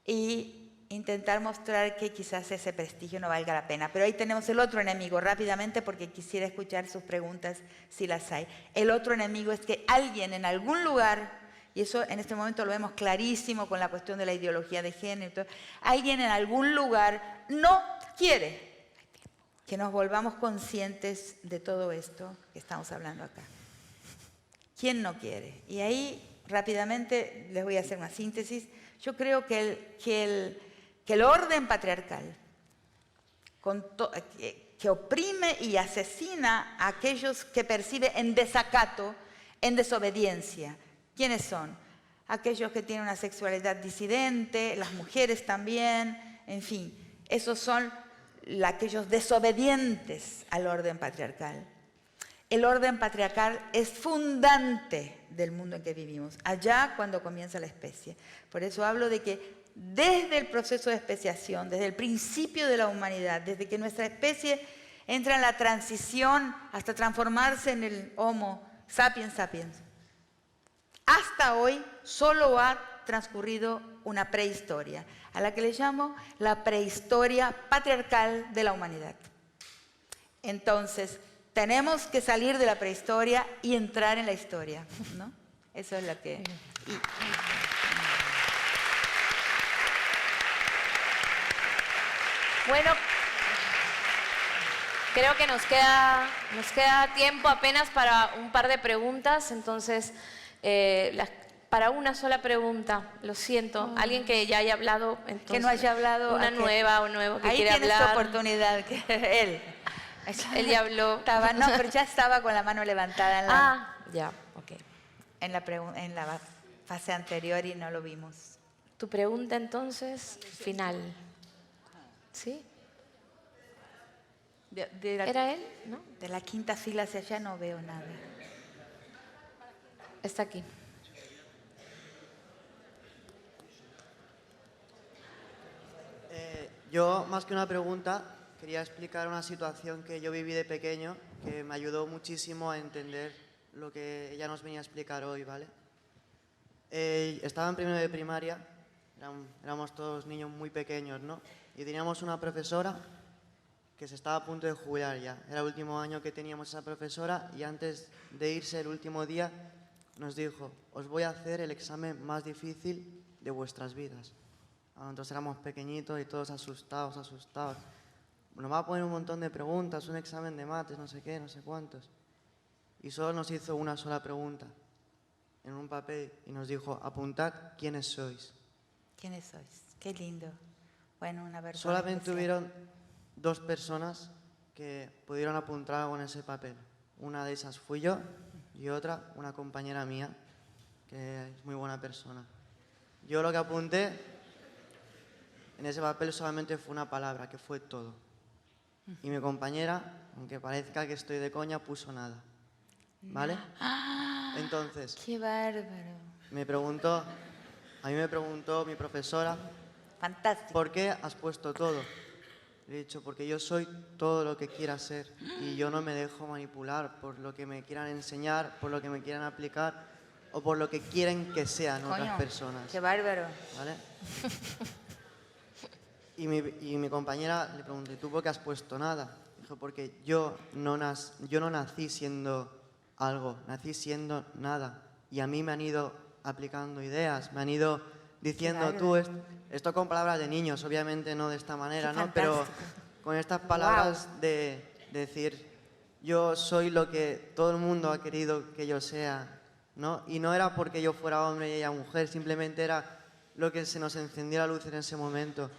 Y intentar mostrar que quizás ese prestigio no valga la pena. Pero ahí tenemos el otro enemigo, rápidamente, porque quisiera escuchar sus preguntas si las hay. El otro enemigo es que alguien en algún lugar, y eso en este momento lo vemos clarísimo con la cuestión de la ideología de género, alguien en algún lugar no quiere que nos volvamos conscientes de todo esto que estamos hablando acá. ¿Quién no quiere? Y ahí rápidamente les voy a hacer una síntesis. Yo creo que el orden patriarcal que oprime y asesina a aquellos que percibe en desacato, en desobediencia. ¿Quiénes son? Aquellos que tienen una sexualidad disidente, las mujeres también, en fin, esos son aquellos desobedientes al orden patriarcal. El orden patriarcal es fundante del mundo en que vivimos, allá cuando comienza la especie. Por eso hablo de que desde el proceso de especiación, desde el principio de la humanidad, desde que nuestra especie entra en la transición hasta transformarse en el Homo sapiens sapiens, hasta hoy solo ha transcurrido una prehistoria, a la que le llamo la prehistoria patriarcal de la humanidad. Entonces, tenemos que salir de la prehistoria y entrar en la historia, ¿no? Eso es lo que... Bueno, creo que nos queda tiempo apenas para un par de preguntas, entonces, para una sola pregunta, lo siento, alguien que ya haya hablado, entonces, que no haya hablado, una nueva o nuevo que ahí quiera hablar. Ahí tienes tu oportunidad, que él. Él ya habló. No, pero ya estaba con la mano levantada ya, ok. En la fase anterior y no lo vimos. Tu pregunta entonces, final. ¿Sí? ¿Era él? ¿No? De la quinta fila hacia allá no veo nada. Está aquí. Yo, más que una pregunta, quería explicar una situación que yo viví de pequeño que me ayudó muchísimo a entender lo que ella nos venía a explicar hoy, ¿vale? Estaba en primero de primaria, éramos todos niños muy pequeños, ¿no? Y teníamos una profesora que se estaba a punto de jubilar ya. Era el último año que teníamos esa profesora y antes de irse el último día nos dijo: os voy a hacer el examen más difícil de vuestras vidas. Nosotros éramos pequeñitos y todos asustados. Nos va a poner un montón de preguntas, un examen de mates, no sé qué, no sé cuántos. Y solo nos hizo una sola pregunta en un papel y nos dijo: apuntad quiénes sois. ¿Quiénes sois? Qué lindo. Bueno, una verdad. Solamente hubieron 2 personas que pudieron apuntar algo en ese papel. Una de esas fui yo y otra, una compañera mía, que es muy buena persona. Yo lo que apunté en ese papel solamente fue una palabra, que fue todo. Y mi compañera, aunque parezca que estoy de coña, puso nada. ¿Vale? Entonces, ¡qué bárbaro! A mí me preguntó mi profesora, fantástico, ¿por qué has puesto todo? Le he dicho: porque yo soy todo lo que quiera ser y yo no me dejo manipular por lo que me quieran enseñar, por lo que me quieran aplicar o por lo que quieren que sean otras personas. ¡Qué bárbaro! ¿Vale? Y mi compañera le preguntó: ¿y tú por qué has puesto nada? consejo, porque yo no nací siendo algo, nací siendo nada. Y a mí me han ido aplicando ideas, me han ido diciendo tú esto con palabras de niños, obviamente no de esta manera, ¿no? Pero con estas palabras de decir yo soy lo que todo el mundo ha querido que yo sea, ¿no? Y no era porque yo fuera hombre y ella mujer, simplemente era lo que se nos encendió la luz en ese momento.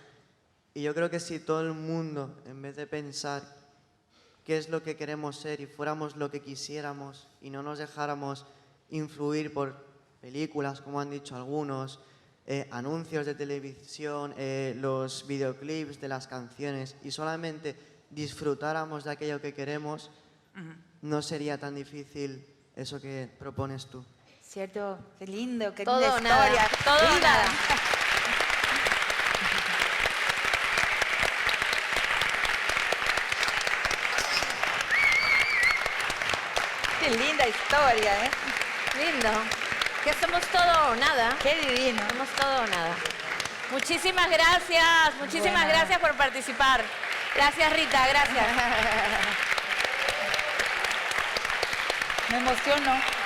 Y yo creo que si todo el mundo, en vez de pensar qué es lo que queremos ser y fuéramos lo que quisiéramos y no nos dejáramos influir por películas, como han dicho algunos, anuncios de televisión, los videoclips de las canciones, y solamente disfrutáramos de aquello que queremos, no sería tan difícil eso que propones tú. ¿Cierto? Qué lindo, qué Todo linda o nada, historia. todo o Vida. nada. Qué linda historia, ¿eh? Lindo. Que somos todo o nada. Qué divino. Somos todo o nada. Muchísimas gracias por participar. Gracias, Rita, gracias. Me emociono.